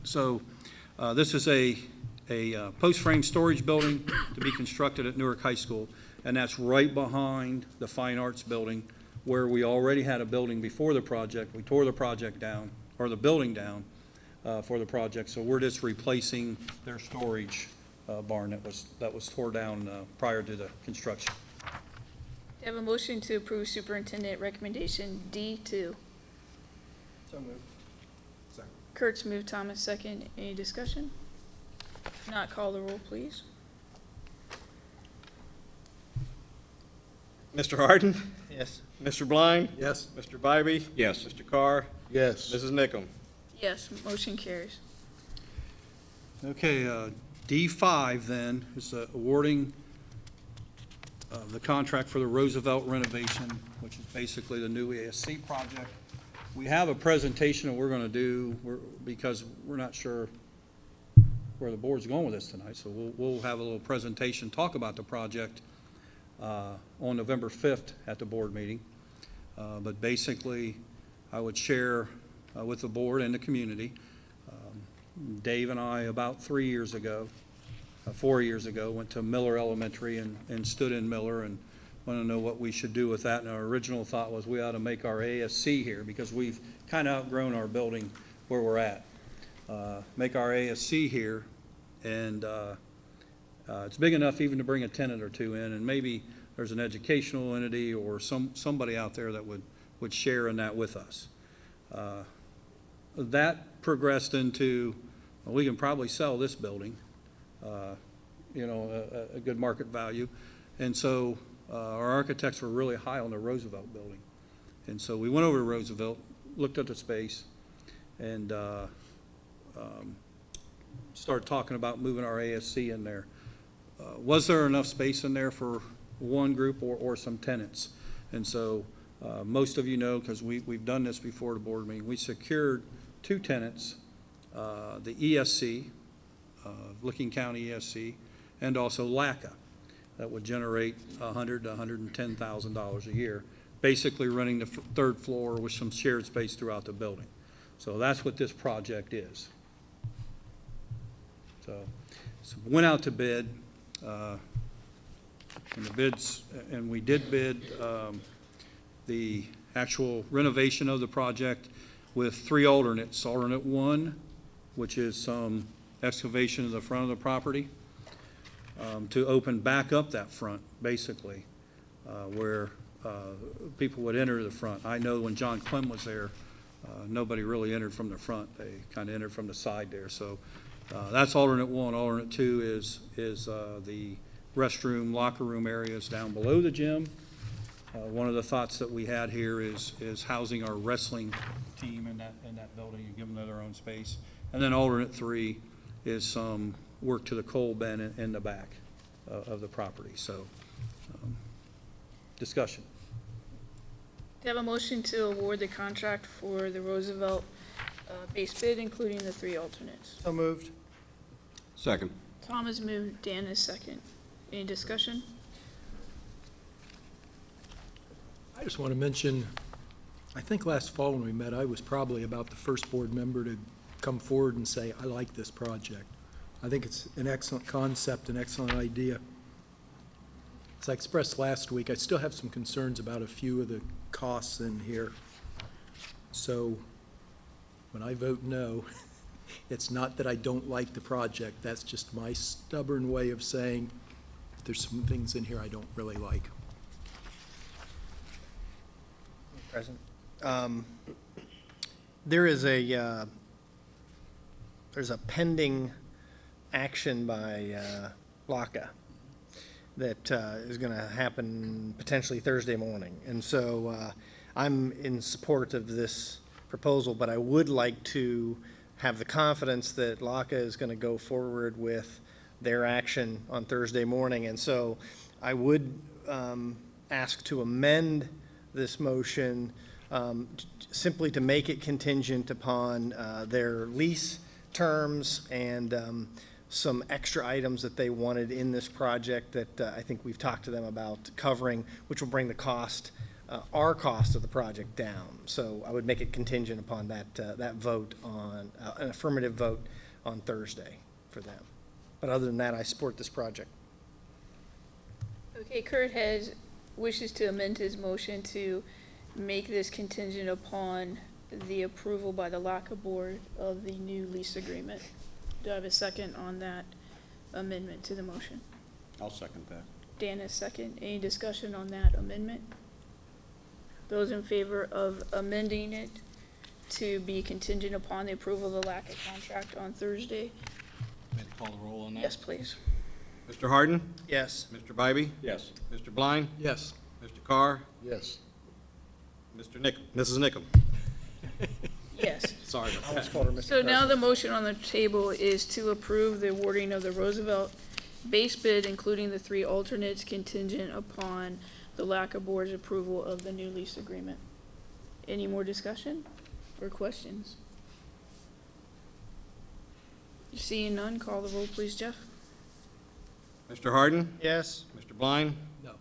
Speaker 9: This is a post-frame storage building to be constructed at Newark High School, and that's right behind the Fine Arts Building, where we already had a building before the project. We tore the project down, or the building down, for the project, so we're just replacing their storage barn that was tore down prior to the construction.
Speaker 3: Do you have a motion to approve superintendent recommendation D2?
Speaker 11: So moved.
Speaker 3: Kurt's moved, Thomas second. Any discussion? Not call the roll, please.
Speaker 4: Mr. Harden?
Speaker 11: Yes.
Speaker 4: Mr. Blind?
Speaker 10: Yes.
Speaker 4: Mr. Bybee?
Speaker 5: Yes.
Speaker 4: Mr. Carr?
Speaker 11: Yes.
Speaker 4: Mrs. Nickam?
Speaker 3: Yes, motion carries.
Speaker 9: Okay, D5 then is awarding the contract for the Roosevelt renovation, which is basically the new ESC project. We have a presentation that we're going to do because we're not sure where the board's going with this tonight, so we'll have a little presentation, talk about the project on November 5th at the board meeting. But basically, I would share with the board and the community. Dave and I, about 4 years ago, went to Miller Elementary and stood in Miller and wanted to know what we should do with that. And our original thought was we ought to make our ASC here because we've kind of outgrown our building where we're at. Make our ASC here, and it's big enough even to bring a tenant or two in, and maybe there's an educational entity or somebody out there that would share in that with us. That progressed into, well, we can probably sell this building, a good market value. And so our architects were really high on the Roosevelt building. And so we went over to Roosevelt, looked at the space, and started talking about moving our ASC in there. Was there enough space in there for one group or some tenants? And so most of you know, because we've done this before the board meeting, we secured 2 tenants, the ESC, Licking County ESC, and also LACA, that would generate $100,000 to $110,000 a year, basically running the third floor with some shared space throughout the building. So that's what this project is. So went out to bid, and we did bid the actual renovation of the project with 3 alternates. Alternate 1, which is some excavation of the front of the property, to open back up that front, basically, where people would enter the front. I know when John Clem was there, nobody really entered from the front. They kind of entered from the side there. So that's alternate 1. Alternate 2 is the restroom, locker room areas down below the gym. One of the thoughts that we had here is housing our wrestling team in that building and giving them their own space. And then alternate 3 is some work to the coal bin in the back of the property. So, discussion.
Speaker 3: Do you have a motion to award the contract for the Roosevelt base bid, including the 3 alternates?
Speaker 11: So moved.
Speaker 5: Second.
Speaker 3: Tom has moved, Dan is second. Any discussion?
Speaker 10: I just want to mention, I think last fall when we met, I was probably about the first board member to come forward and say, I like this project. I think it's an excellent concept, an excellent idea. As I expressed last week, I still have some concerns about a few of the costs in here. So when I vote no, it's not that I don't like the project. That's just my stubborn way of saying there's some things in here I don't really like.
Speaker 11: Present. There is there's a pending action by LACA that is going to happen potentially Thursday morning. And so I'm in support of this proposal, but I would like to have the confidence that LACA is going to go forward with their action on Thursday morning. And so I would ask to amend this motion simply to make it contingent upon their lease terms and some extra items that they wanted in this project that I think we've talked to them about covering, which will bring the cost, our cost of the project down. So I would make it contingent upon that vote on, an affirmative vote on Thursday for them. But other than that, I support this project.
Speaker 3: Okay, Kurt wishes to amend his motion to make this contingent upon the approval by the LACA board of the new lease agreement. Do I have a second on that amendment to the motion?
Speaker 5: I'll second that.
Speaker 3: Dan is second. Any discussion on that amendment? Those in favor of amending it to be contingent upon the approval of the LACA contract on Thursday?
Speaker 4: May I call the roll on that?
Speaker 3: Yes, please.
Speaker 4: Mr. Harden?
Speaker 11: Yes.
Speaker 4: Mr. Bybee?
Speaker 5: Yes.
Speaker 4: Mr. Blind?
Speaker 10: Yes.
Speaker 4: Mr. Carr?
Speaker 11: Yes.
Speaker 4: Mrs. Nickum?
Speaker 3: Yes.
Speaker 4: Sorry about
Speaker 11: I almost
Speaker 4: that.
Speaker 11: called her Mr.
Speaker 3: So now
Speaker 11: President.
Speaker 3: the motion on the table is to approve the awarding of the Roosevelt base bid, including the 3 alternates, contingent upon the LACA board's approval of the new lease agreement. Any more discussion or questions? Seeing none, call the roll, please, Jeff.
Speaker 4: Mr. Harden?
Speaker 11: Yes.
Speaker 4: Mr. Blind?
Speaker 10: No.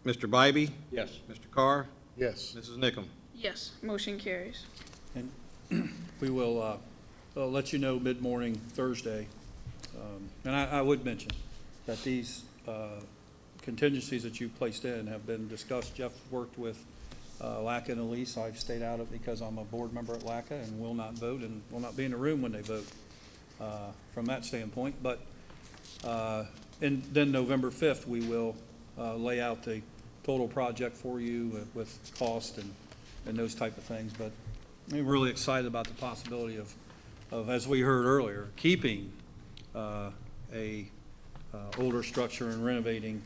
Speaker 4: Mr. Bybee?
Speaker 5: Yes.
Speaker 4: Mr. Carr?
Speaker 11: Yes.
Speaker 4: Mrs. Nickum?
Speaker 3: Yes, motion carries.
Speaker 9: We will let you know mid-morning Thursday. And I would mention that these contingencies that you placed in have been discussed. Jeff worked with LACA and Elise. I've stayed out of it because I'm a board member at LACA and will not vote and will not be in the room when they vote from that standpoint. But and then November 5th, we will lay out the total project for you with cost and those type of things. But I'm really excited about the possibility of, as we heard earlier, keeping a older structure and renovating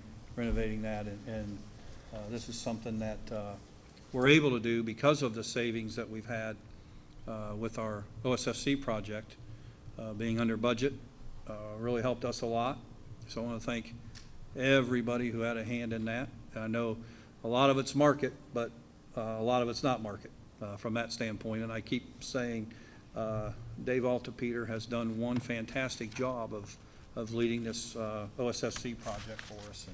Speaker 9: that and This is something that we're able to do because of the savings that we've had with our OSFC project. Being under budget really helped us a lot. So I want to thank everybody who had a hand in that. I know a lot of it's market, but a lot of it's not market from that standpoint. And I keep saying Dave Altepeter has done one fantastic job of leading this OSFC project for us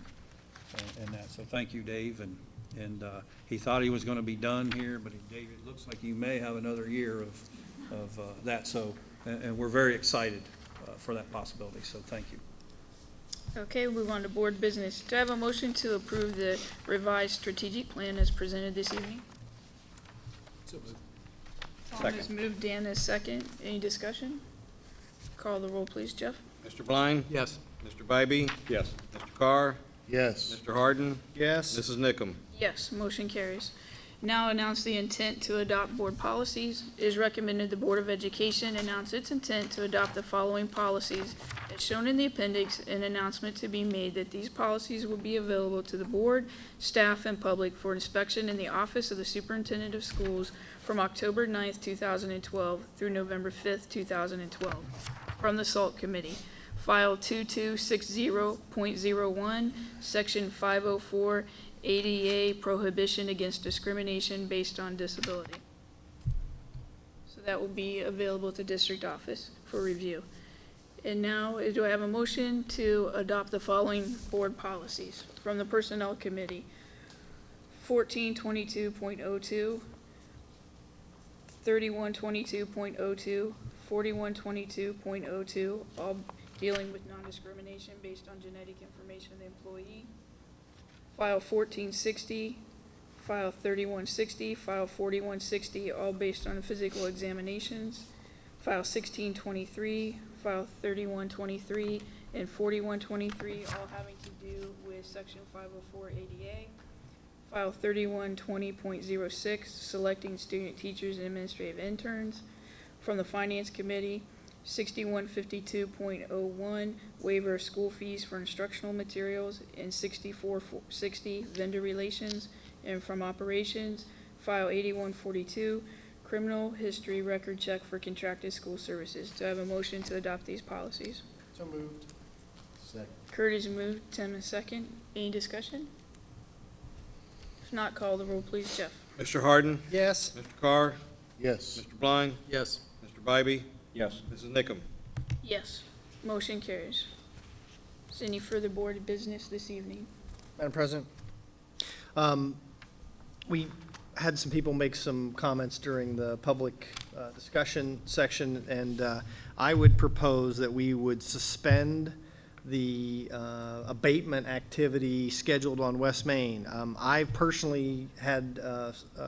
Speaker 9: and that. So thank you, Dave. And he thought he was going to be done here, but Dave, it looks like you may have another year of that. So, and we're very excited for that possibility. So thank you.
Speaker 3: Okay, move on to board business. Do I have a motion to approve the revised strategic plan as presented this evening? Tom has moved, Dan is second. Any discussion? Call the roll, please, Jeff.
Speaker 4: Mr. Blind?
Speaker 10: Yes.
Speaker 4: Mr. Bybee? Yes. Mr. Carr?
Speaker 11: Yes.
Speaker 4: Mr. Harden?
Speaker 11: Yes.
Speaker 4: Mrs. Nickam?
Speaker 3: Yes, motion carries. Now announce the intent to adopt board policies. It is recommended the Board of Education announce its intent to adopt the following policies as shown in the appendix, an announcement to be made that these policies will be available to the board, staff, and public for inspection in the Office of the Superintendent of Schools from October 9th, 2012 through November 5th, 2012. From the SALT Committee. File 2260.01, Section 504, ADA Prohibition Against Discrimination Based on Disability. So that will be available at the district office for review. And now, do I have a motion to adopt the following board policies? From the Personnel Committee, 1422.02, 3122.02, 4122.02, all dealing with non-discrimination based on genetic information of the employee. File 1460, File 3160, File 4160, all based on physical examinations. File 1623, File 3123, and 4123, all having to do with Section 504 ADA. File 3120.06, selecting student teachers and administrative interns. From the Finance Committee, 6152.01, waiver of school fees for instructional materials, and 6460, vendor relations. And from Operations, File 8142, criminal history record check for contracted school services. Do I have a motion to adopt these policies?
Speaker 11: So moved. Second.
Speaker 3: Kurt has moved, Tim is second. Any discussion? If not, call the roll, please, Jeff.
Speaker 4: Mr. Harden?
Speaker 11: Yes.
Speaker 4: Mr. Carr?
Speaker 11: Yes.
Speaker 4: Mr. Blind?
Speaker 10: Yes.
Speaker 4: Mr. Bybee?
Speaker 5: Yes.
Speaker 4: Mrs. Nickam?
Speaker 3: Yes, motion carries. Is any further board business this evening?
Speaker 11: Madam President, we had some people make some comments during the public discussion section, and I would propose that we would suspend the abatement activity scheduled on West Main. I personally had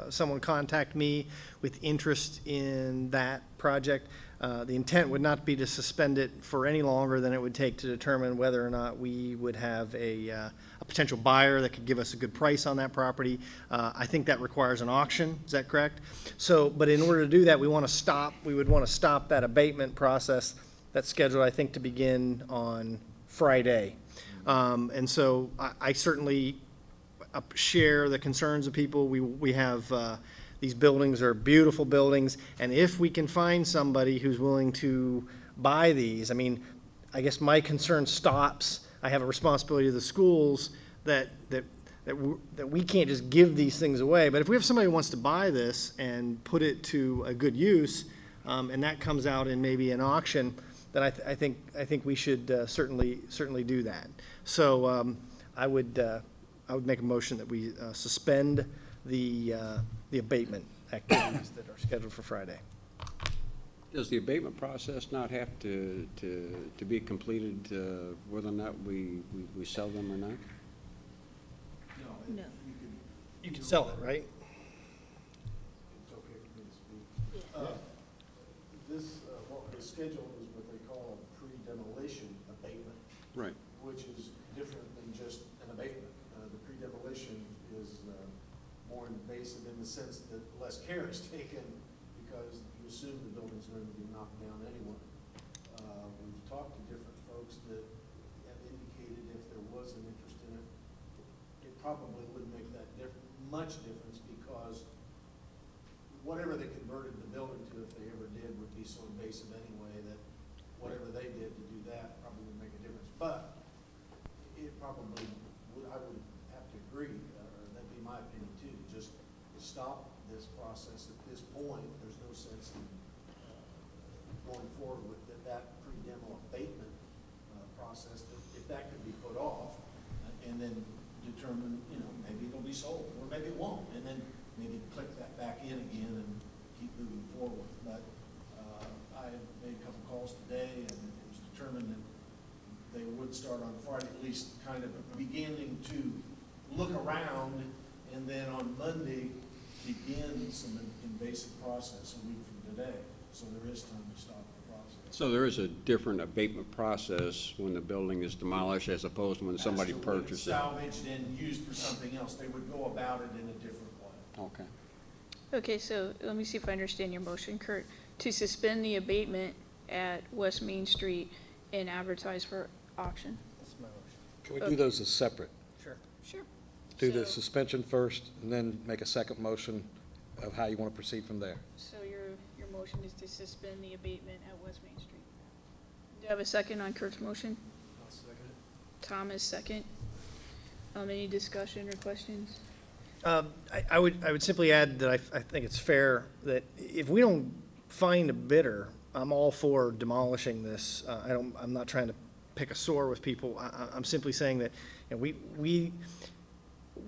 Speaker 11: someone contact me with interest in that project. The intent would not be to suspend it for any longer than it would take to determine whether or not we would have a potential buyer that could give us a good price on that property. I think that requires an auction, is that correct? So, but in order to do that, we would want to stop that abatement process that's scheduled, I think, to begin on Friday. And so I certainly share the concerns of people. We have these buildings are beautiful buildings, and if we can find somebody who's willing to buy these, I mean, I guess my concern stops. I have a responsibility to the schools that we can't just give these things away. But if we have somebody who wants to buy this and put it to a good use, and that comes out in maybe an auction, then I think we should certainly do that. So I would make a motion that we suspend the abatement activities that are scheduled for Friday.
Speaker 5: Does the abatement process not have to be completed whether or not we sell them or not?
Speaker 3: No.
Speaker 11: You can sell it, right?
Speaker 13: It's okay for me to speak. This, what was scheduled is what they call a pre-demolition abatement,
Speaker 5: Right.
Speaker 13: which is different than just an abatement. The pre-demolition is more invasive in the sense that less care is taken because you assume the building's going to be knocked down anyway. We've talked to different folks that have indicated if there was an interest in it, it probably would make that much difference because whatever they converted the building to, if they ever did, would be so invasive anyway that whatever they did to do that probably would make a difference. But it probably would, I would have to agree, or that'd be my opinion too, just stop this process at this point. There's no sense in going forward with that pre-demo abatement process, that if that could be put off, and then determine, maybe it'll be sold, or maybe it won't, and then maybe click that back in again and keep moving forward. But I made a couple calls today, and it was determined that they would start on Friday, at least kind of beginning to look around, and then on Monday, begin some invasive process a week from today. So there is time to stop the process.
Speaker 5: So there is a different abatement process when the building is demolished as opposed to when somebody
Speaker 13: As to when it's
Speaker 5: purchased it?
Speaker 13: salvaged and used for something else. They would go about it in a different way.
Speaker 5: Okay.
Speaker 3: Okay, so let me see if I understand your motion, Kurt. To suspend the abatement at West Main Street and advertise for auction?
Speaker 11: That's my motion.
Speaker 4: Can we do those as separate?
Speaker 11: Sure.
Speaker 3: Sure.
Speaker 4: Do the
Speaker 3: So-
Speaker 4: suspension first, and then make a second motion of how you want to proceed from there.
Speaker 3: So your motion is to suspend the abatement at West Main Street. Do you have a second on Kurt's motion?
Speaker 13: I'll second it.
Speaker 3: Thomas, second. Any discussion or questions?
Speaker 11: I would simply add that I think it's fair that if we don't find a bidder, I'm all for demolishing this. I'm not trying to pick a sore with people. I'm simply saying that,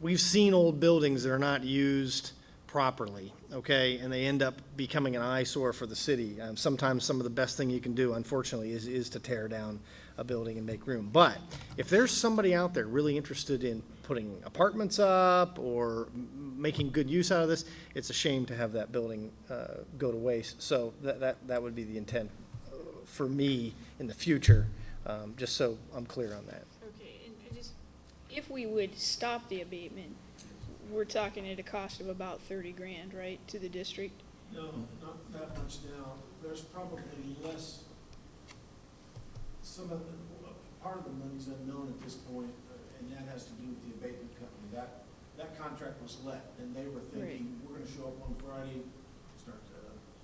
Speaker 11: we've seen old buildings that are not used properly, okay, and they end up becoming an eyesore for the city. Sometimes some of the best thing you can do, unfortunately, is to tear down a building and make room. But if there's somebody out there really interested in putting apartments up or making good use out of this, it's a shame to have that building go to waste. So that would be the intent for me in the future, just so I'm clear on that.
Speaker 3: Okay, and just, if we would stop the abatement, we're talking at a cost of about 30 grand, right, to the district?
Speaker 13: No, not that much now. There's probably less, part of the money's unknown at this point, and that has to do with the abatement company. That contract was let, and they were thinking, we're gonna show up on Friday, start to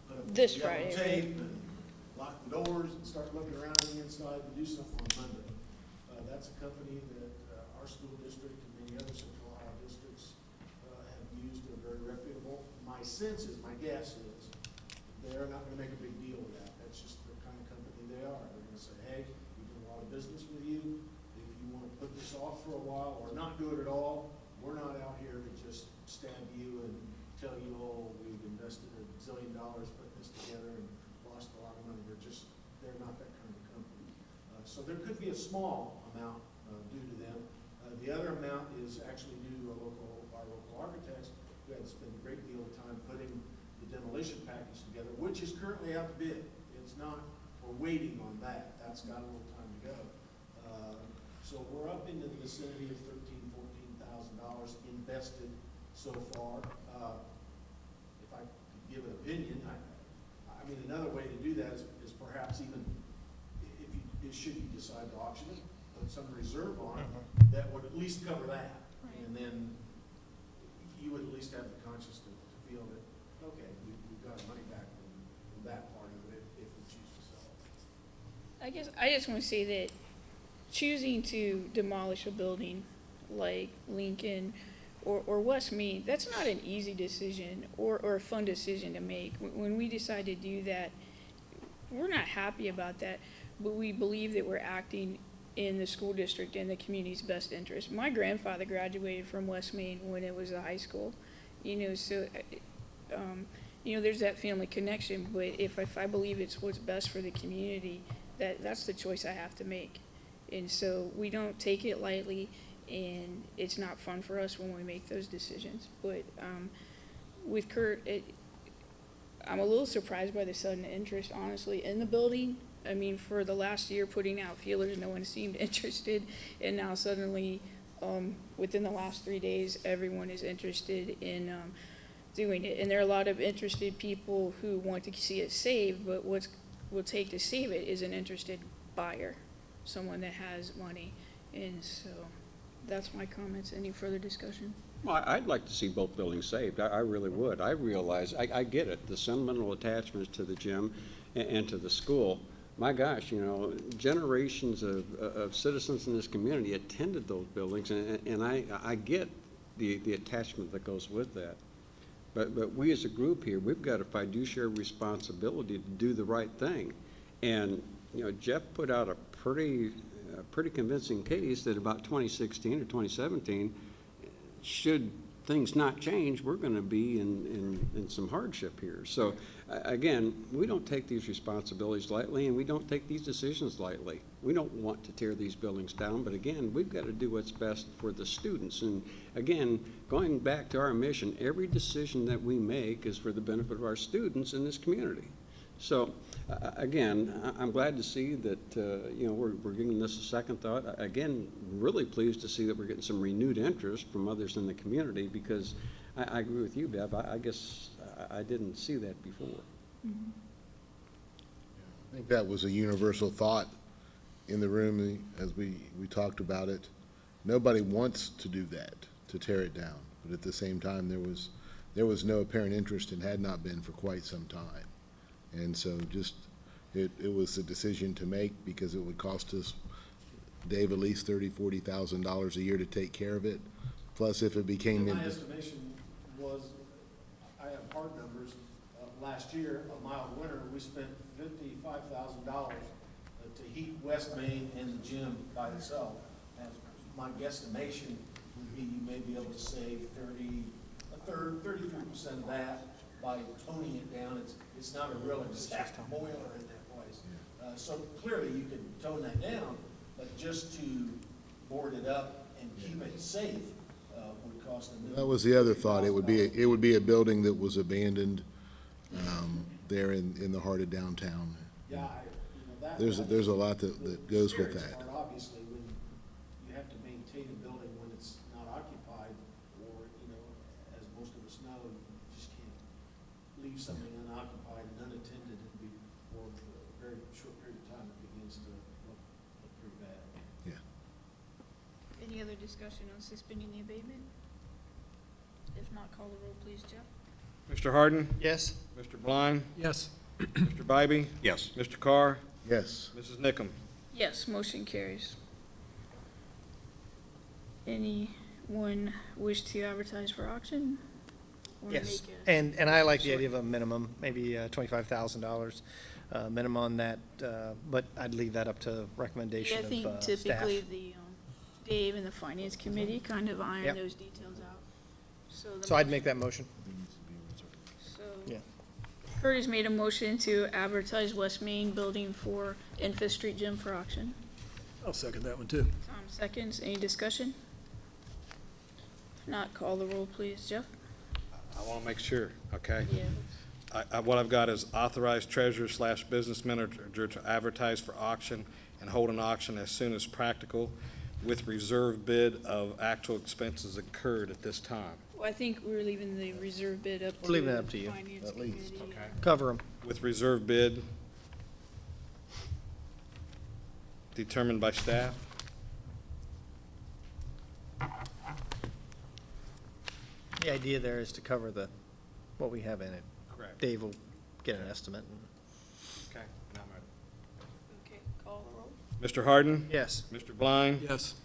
Speaker 13: put up
Speaker 3: This
Speaker 13: yellow
Speaker 3: Friday,
Speaker 13: tape and lock the doors and start looking around on the inside and do something on Monday. That's a company that our school district and many other Central Ohio districts have used. They're very reputable. My sense is, my guess is, they're not gonna make a big deal of that. That's just the kind of company they are. They're gonna say, hey, we do a lot of business with you. If you wanna put this off for a while or not do it at all, we're not out here to just stab you and tell you, oh, we've invested $1 zillion putting this together and lost a lot of money. They're not that kind of company. So there could be a small amount due to them. The other amount is actually due to our local architects who had to spend a great deal of time putting the demolition package together, which is currently out to bid. It's not, we're waiting on that. That's got a little time to go. So we're up into the vicinity of $13,000-14,000 invested so far. If I could give an opinion, I mean, another way to do that is perhaps even should you decide to auction it, put some reserve on it that would at least cover that.
Speaker 3: Right.
Speaker 13: And then you would at least have the conscience to feel that, okay, we've got our money back from that part of it if we choose to sell it.
Speaker 3: I just want to say that choosing to demolish a building like Lincoln or West Main, that's not an easy decision or a fun decision to make. When we decide to do that, we're not happy about that, but we believe that we're acting in the school district and the community's best interest. My grandfather graduated from West Main when it was a high school, so there's that family connection. But if I believe it's what's best for the community, that's the choice I have to make. And so we don't take it lightly, and it's not fun for us when we make those decisions. But with Kurt, I'm a little surprised by the sudden interest, honestly, in the building. I mean, for the last year putting out feelers, no one seemed interested, and now suddenly, within the last 3 days, everyone is interested in doing it. And there are a lot of interested people who want to see it saved, but what will take to save it is an interested buyer, someone that has money. And so that's my comments. Any further discussion?
Speaker 5: Well, I'd like to see both buildings saved. I really would. I realize, I get it, the sentimental attachments to the gym and to the school. My gosh, you know, generations of citizens in this community attended those buildings, and I get the attachment that goes with that. But we as a group here, we've got a fiduciary responsibility to do the right thing. And, you know, Jeff put out a pretty convincing case that about 2016 or 2017, should things not change, we're going to be in some hardship here. So, again, we don't take these responsibilities lightly, and we don't take these decisions lightly. We don't want to tear these buildings down, but again, we've got to do what's best for the students. And again, going back to our mission, every decision that we make is for the benefit of our students in this community. So, again, I'm glad to see that, you know, we're giving this a second thought. Again, really pleased to see that we're getting some renewed interest from others in the community, because I agree with you, Bev. I guess I didn't see that before.
Speaker 14: I think that was a universal thought in the room as we talked about it. Nobody wants to do that, to tear it down. But at the same time, there was no apparent interest and had not been for quite some time. And so just, it was a decision to make, because it would cost us, Dave, at least $30,000-$40,000 a year to take care of it. Plus, if it became
Speaker 13: My estimation was, I have hard numbers, last year, a mild winter, we spent $55,000 to heat West Main and the gym by itself. And my guesstimation would be you may be able to save 33% of that by toning it down. It's not a real exact boiler in that place. So clearly you could tone that down, but just to board it up and keep it safe would cost a million.
Speaker 14: That was the other thought. It would be a building that was abandoned there in the heart of downtown.
Speaker 13: Yeah,
Speaker 14: There's a lot that goes with
Speaker 13: scariest
Speaker 14: that.
Speaker 13: part, obviously, when you have to maintain a building when it's not occupied, or, you know, as most of us know, you just can't leave something unoccupied and unattended and for a very short period of time, it begins to look pretty bad.
Speaker 3: Any other discussion on suspending the abatement? If not, call the roll, please, Jeff.
Speaker 4: Mr. Harden?
Speaker 11: Yes.
Speaker 4: Mr. Blind?
Speaker 10: Yes.
Speaker 4: Mr. Bybee?
Speaker 5: Yes.
Speaker 4: Mr. Carr?
Speaker 14: Yes.
Speaker 4: Mrs. Nickam?
Speaker 3: Yes, motion carries. Anyone wish to advertise for auction? Or
Speaker 11: Yes,
Speaker 3: make a-
Speaker 11: and I like the idea of a minimum, maybe $25,000 minimum on that, but I'd leave that up to
Speaker 3: Yeah,
Speaker 11: recommendation
Speaker 3: I
Speaker 11: of
Speaker 3: think
Speaker 11: staff.
Speaker 3: typically the, Dave and the finance committee kind of iron
Speaker 11: Yep.
Speaker 3: those details out.
Speaker 11: So I'd make that motion.
Speaker 3: So
Speaker 11: Yeah.
Speaker 3: Curtis made a motion to advertise West Main building for Fifth Street Gym for auction.
Speaker 10: I'll second that one too.
Speaker 3: Tom seconds. Any discussion? If not, call the roll, please. Jeff?
Speaker 4: I want to make sure, okay?
Speaker 3: Yeah.
Speaker 4: What I've got is authorized treasurer/business manager to advertise for auction and hold an auction as soon as practical with reserve bid of actual expenses incurred at this time.
Speaker 3: Well, I think we're leaving the reserve bid up to.
Speaker 11: We're leaving it up to you,
Speaker 3: Finance
Speaker 14: at least.
Speaker 3: committee.
Speaker 11: Cover them.
Speaker 4: With reserve bid determined by staff.
Speaker 11: The idea there is to cover what we have in it.
Speaker 4: Correct.
Speaker 11: Dave will get an estimate.
Speaker 4: Okay, now I'm ready.
Speaker 3: Okay, call the roll.
Speaker 4: Mr. Harden?
Speaker 11: Yes.
Speaker 4: Mr. Blind?
Speaker 10: Yes.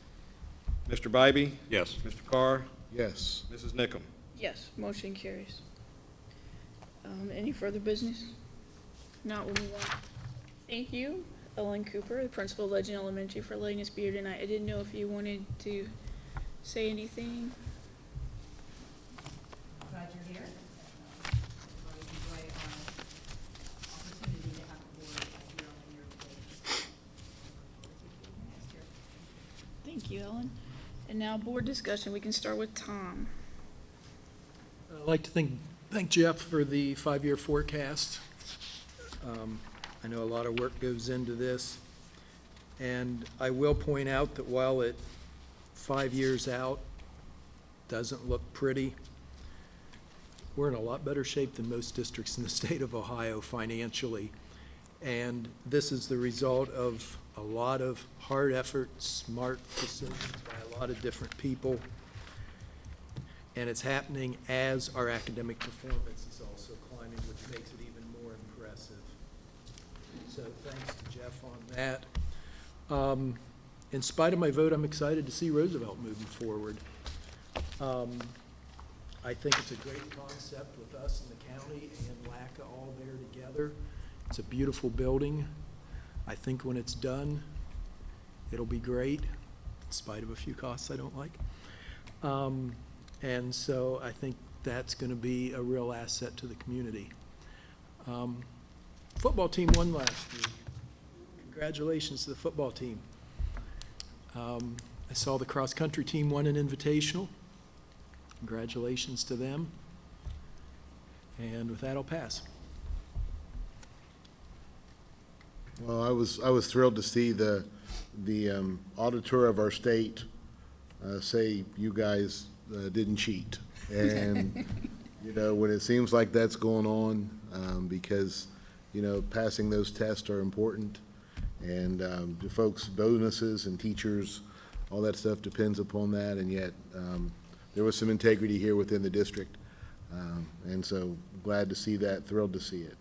Speaker 4: Mr. Bybee?
Speaker 5: Yes.
Speaker 4: Mr. Carr?
Speaker 14: Yes.
Speaker 4: Mrs. Nickam?
Speaker 3: Yes, motion carries. Any further business? Not, we'll move on. Thank you, Ellen Cooper, the principal of Legend Elementary, for letting us be here tonight. I didn't know if you wanted to say anything.
Speaker 12: Glad you're here. Always enjoy our opportunity to have the board here on your page. Next year.
Speaker 3: Thank you, Ellen. And now board discussion. We can start with Tom.
Speaker 10: I'd like to thank Jeff for the 5-year forecast. I know a lot of work goes into this, and I will point out that while it 5 years out doesn't look pretty, we're in a lot better shape than most districts in the state of Ohio financially, and this is the result of a lot of hard effort, smart decisions by a lot of different people. And it's happening as our academic performance is also climbing, which makes it even more impressive. So thanks to Jeff on that. In spite of my vote, I'm excited to see Roosevelt moving forward. I think it's a great concept with us in the county and LACA all there together. It's a beautiful building. I think when it's done, it'll be great, in spite of a few costs I don't like. And so I think that's going to be a real asset to the community. Football team won last week. Congratulations to the football team. I saw the cross-country team won an invitational. Congratulations to them. And with that, I'll pass.
Speaker 14: Well, I was thrilled to see the auditor of our state say you guys didn't cheat. And, you know, when it seems like that's going on, because, you know, passing those tests are important. And the folks' bonuses and teachers, all that stuff depends upon that. And yet, there was some integrity here within the district. And so glad to see that, thrilled to see it.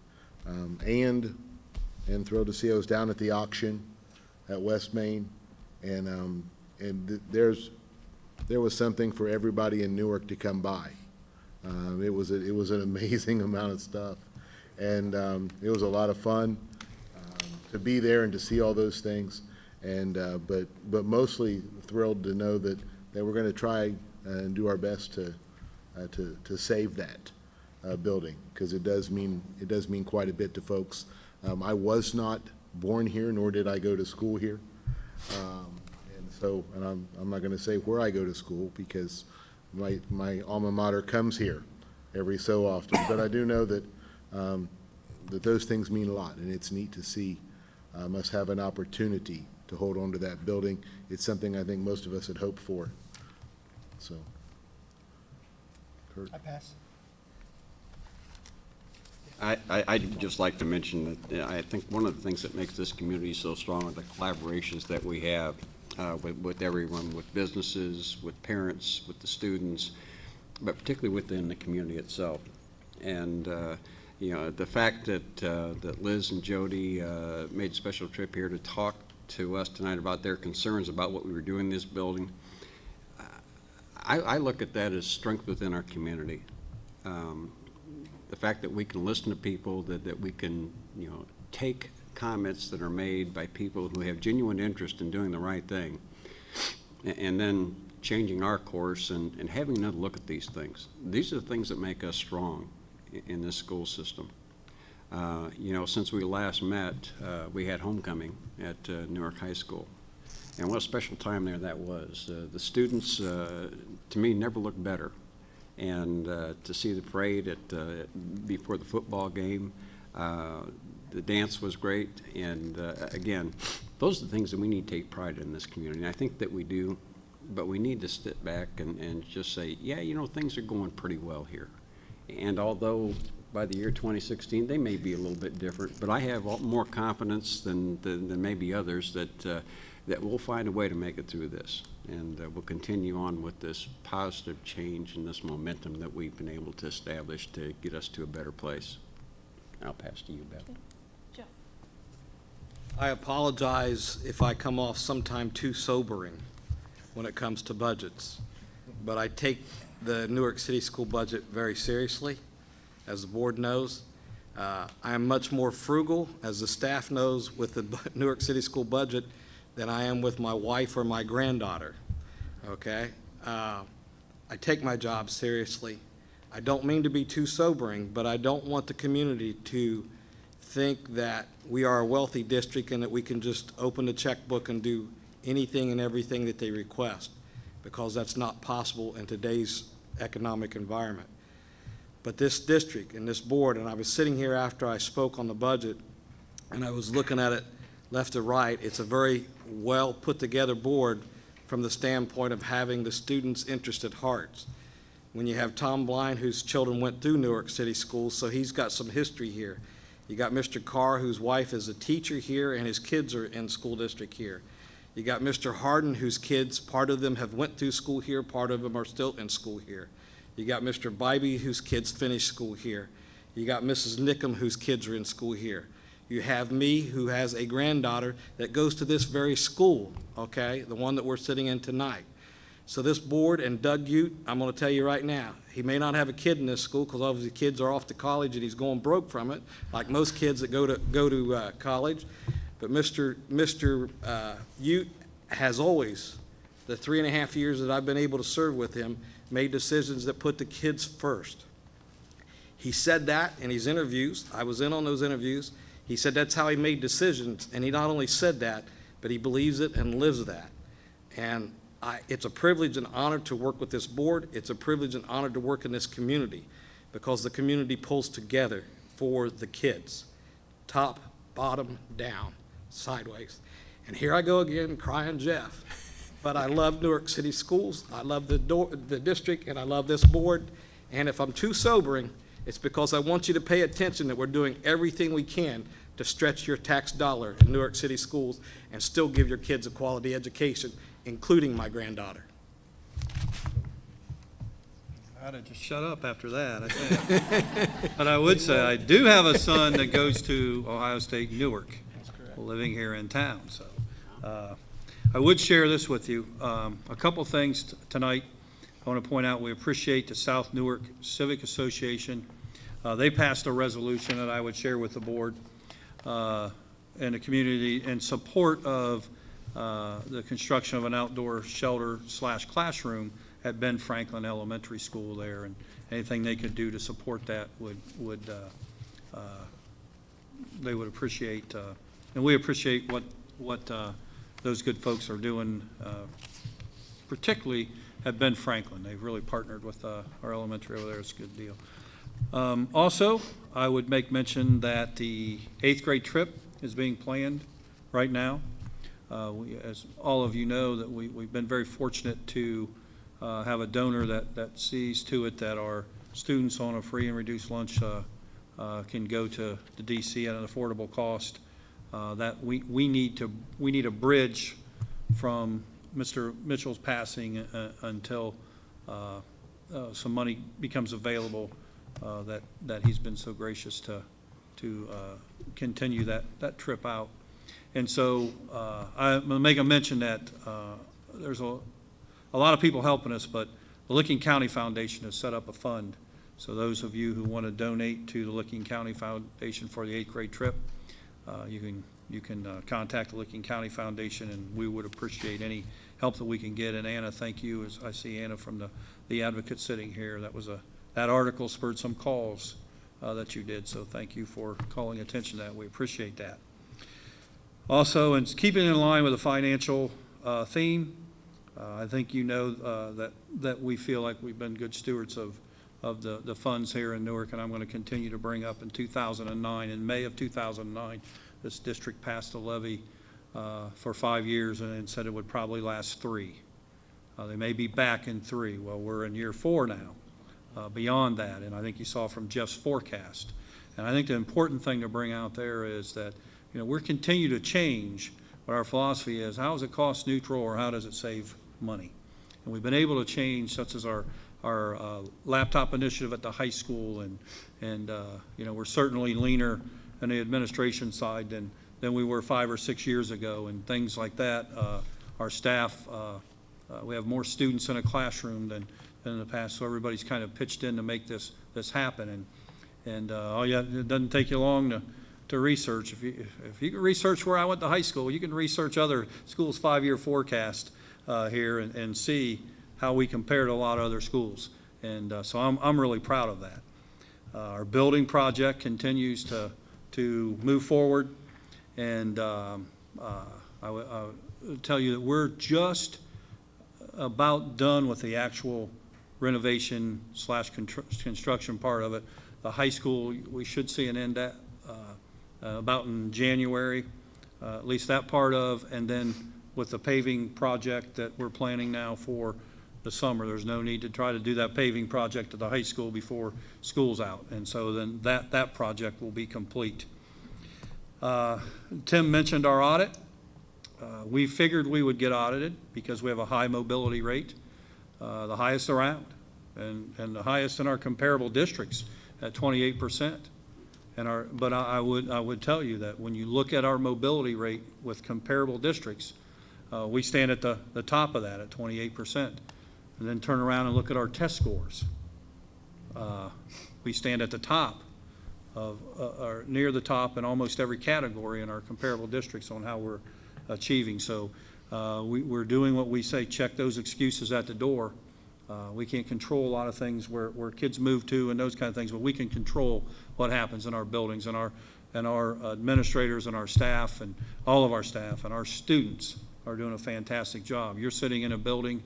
Speaker 14: And thrilled to see I was down at the auction at West Main. And there was something for everybody in Newark to come by. It was an amazing amount of stuff. And it was a lot of fun to be there and to see all those things. And but mostly thrilled to know that we're going to try and do our best to save that building, because it does mean quite a bit to folks. I was not born here, nor did I go to school here. And I'm not going to say where I go to school, because my alma mater comes here every so often. But I do know that that those things mean a lot, and it's neat to see us have an opportunity to hold on to that building. It's something I think most of us had hoped for. So, Kurt?
Speaker 11: I pass.
Speaker 5: I'd just like to mention that I think one of the things that makes this community so strong are the collaborations that we have with everyone, with businesses, with parents, with the students, but particularly within the community itself. And you know, the fact that Liz and Jody made a special trip here to talk to us tonight about their concerns about what we were doing in this building, I look at that as strength within our community. The fact that we can listen to people, that we can, you know, take comments that are made by people who have genuine interest in doing the right thing, and then changing our course and having another look at these things. These are the things that make us strong in this school system. You know, since we last met, we had homecoming at Newark High School. And what a special time there that was. The students, to me, never looked better. And to see the parade before the football game, the dance was great. And again, those are the things that we need to take pride in this community. And I think that we do, but we need to step back and just say, yeah, you know, things are going pretty well here. And although by the year 2016, they may be a little bit different, but I have more confidence than maybe others that we'll find a way to make it through this. And we'll continue on with this positive change and this momentum that we've been able to establish to get us to a better place. I'll pass to you, Beth.
Speaker 3: Joe.
Speaker 4: I apologize if I come off sometime too sobering when it comes to budgets, but I take the Newark City School budget very seriously, as the board knows. I am much more frugal, as the staff knows, with the Newark City School budget than I am with my wife or my granddaughter, okay? I take my job seriously. I don't mean to be too sobering, but I don't want the community to think that we are a wealthy district and that we can just open the checkbook and do anything and everything that they request, because that's not possible in today's economic environment. But this district and this board, and I was sitting here after I spoke on the budget, and I was looking at it left to right. It's a very well put together board from the standpoint of having the students' interest at heart. When you have Tom Blind, whose children went through Newark City Schools, so he's got some history here. You got Mr. Carr, whose wife is a teacher here and his kids are in school district here. You got Mr. Harden, whose kids, part of them have went through school here, part of them are still in school here. You got Mr. Bybee, whose kids finished school here. You got Mrs. Nickham, whose kids are in school here. You have me, who has a granddaughter that goes to this very school, okay, the one that we're sitting in tonight. So this board and Doug Ute, I'm going to tell you right now, he may not have a kid in this school because obviously kids are off to college and he's going broke from it, like most kids that go to college. But Mr. Ute has always, the 3.5 years that I've been able to serve with him, made decisions that put the kids first. He said that in his interviews. I was in on those interviews. He said that's how he made decisions, and he not only said that, but he believes it and lives that. And it's a privilege and honor to work with this board. It's a privilege and honor to work in this community because the community pulls together for the kids, top, bottom, down, sideways. And here I go again crying Jeff. But I love Newark City Schools, I love the district, and I love this board. And if I'm too sobering, it's because I want you to pay attention that we're doing everything we can to stretch your tax dollar in Newark City Schools and still give your kids a quality education, including my granddaughter.
Speaker 9: I'd have just shut up after that, I think. But I would say I do have a son that goes to Ohio State Newark, living here in town. So I would share this with you. A couple things tonight. I want to point out we appreciate the South Newark Civic Association. They passed a resolution that I would share with the board and the community in support of the construction of an outdoor shelter/classroom at Ben Franklin Elementary School there, and anything they could do to support that they would appreciate, and we appreciate what those good folks are doing, particularly at Ben Franklin. They've really partnered with our elementary over there. It's a good deal. Also, I would make mention that the 8th grade trip is being planned right now. As all of you know, that we've been very fortunate to have a donor that sees to it that our students on a free and reduced lunch can go to the DC at an affordable cost. That we need a bridge from Mr. Mitchell's passing until some money becomes available that he's been so gracious to continue that trip out. And so I'm going to make a mention that there's a lot of people helping us, but the Licking County Foundation has set up a fund. So those of you who want to donate to the Licking County Foundation for the 8th grade trip, you can contact the Licking County Foundation, and we would appreciate any help that we can get. And Anna, thank you. As I see Anna from the advocate sitting here, that article spurred some calls that you did. So thank you for calling attention to that. We appreciate that. Also, and keeping in line with the financial theme, I think you know that we feel like we've been good stewards of the funds here in Newark, and I'm going to continue to bring up in 2009. In May of 2009, this district passed a levy for 5 years and said it would probably last 3. They may be back in 3. Well, we're in year 4 now, beyond that, and I think you saw from Jeff's forecast. And I think the important thing to bring out there is that we're continue to change what our philosophy is. How is it cost neutral, or how does it save money? And we've been able to change, such as our laptop initiative at the high school, and we're certainly leaner on the administration side than we were 5 or 6 years ago, and things like that. Our staff, we have more students in a classroom than in the past, so everybody's kind of pitched in to make this happen. And it doesn't take you long to research. If you can research where I went to high school, you can research other schools' 5-year forecast here and see how we compare to a lot of other schools. And so I'm really proud of that. Our building project continues to move forward, and I will tell you that we're just about done with the actual renovation / construction part of it. The high school, we should see an end at about in January, at least that part of, and then with the paving project that we're planning now for the summer, there's no need to try to do that paving project at the high school before school's out, and so then that project will be complete. Tim mentioned our audit. We figured we would get audited because we have a high mobility rate, the highest around, and the highest in our comparable districts at 28%. But I would tell you that when you look at our mobility rate with comparable districts, we stand at the top of that at 28%. And then turn around and look at our test scores. We stand at the top or near the top in almost every category in our comparable districts on how we're achieving. So we're doing what we say, check those excuses at the door. We can't control a lot of things where kids move to and those kind of things, but we can control what happens in our buildings, and our administrators and our staff and all of our staff and our students are doing a fantastic job. You're sitting in a building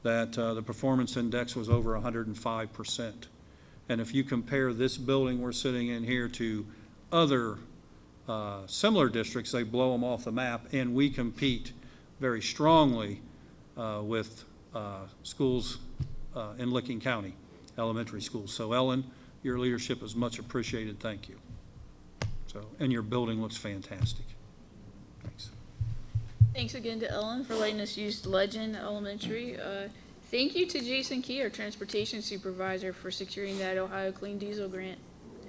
Speaker 9: that the performance index was over 105%. And if you compare this building we're sitting in here to other similar districts, they blow them off the map, and we compete very strongly with schools in Licking County, elementary schools. So Ellen, your leadership is much appreciated. Thank you. And your building looks fantastic. Thanks.
Speaker 3: Thanks again to Ellen for letting us use Legend Elementary. Thank you to Jason Key, our transportation supervisor, for securing that Ohio Clean Diesel grant.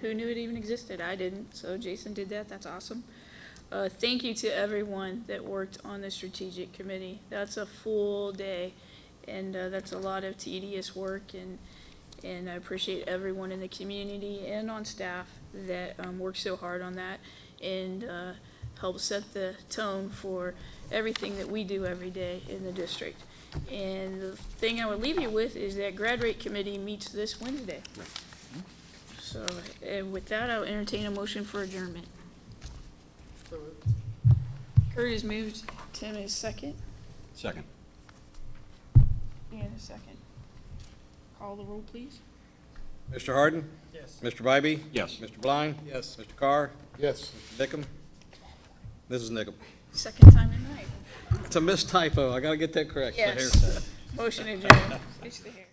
Speaker 3: Who knew it even existed? I didn't. So Jason did that. That's awesome. Thank you to everyone that worked on the strategic committee. That's a full day, and that's a lot of tedious work, and I appreciate everyone in the community and on staff that worked so hard on that and helped set the tone for everything that we do every day in the district. And the thing I would leave you with is that grad rate committee meets this Wednesday. So, and with that, I'll entertain a motion for adjournment. Kurt has moved, Tim is second,
Speaker 5: Second.
Speaker 3: and a second. Call the roll, please.
Speaker 4: Mr. Harden?
Speaker 11: Yes.
Speaker 4: Mr. Bybee?
Speaker 5: Yes.
Speaker 4: Mr. Blind?
Speaker 10: Yes.
Speaker 4: Mr. Carr?
Speaker 14: Yes.
Speaker 4: Mr. Nickum? Mrs. Nickum?
Speaker 3: Second time tonight.
Speaker 4: It's a mistypo. I gotta get that correct.
Speaker 3: Yes. Motion adjourned. It's the hair.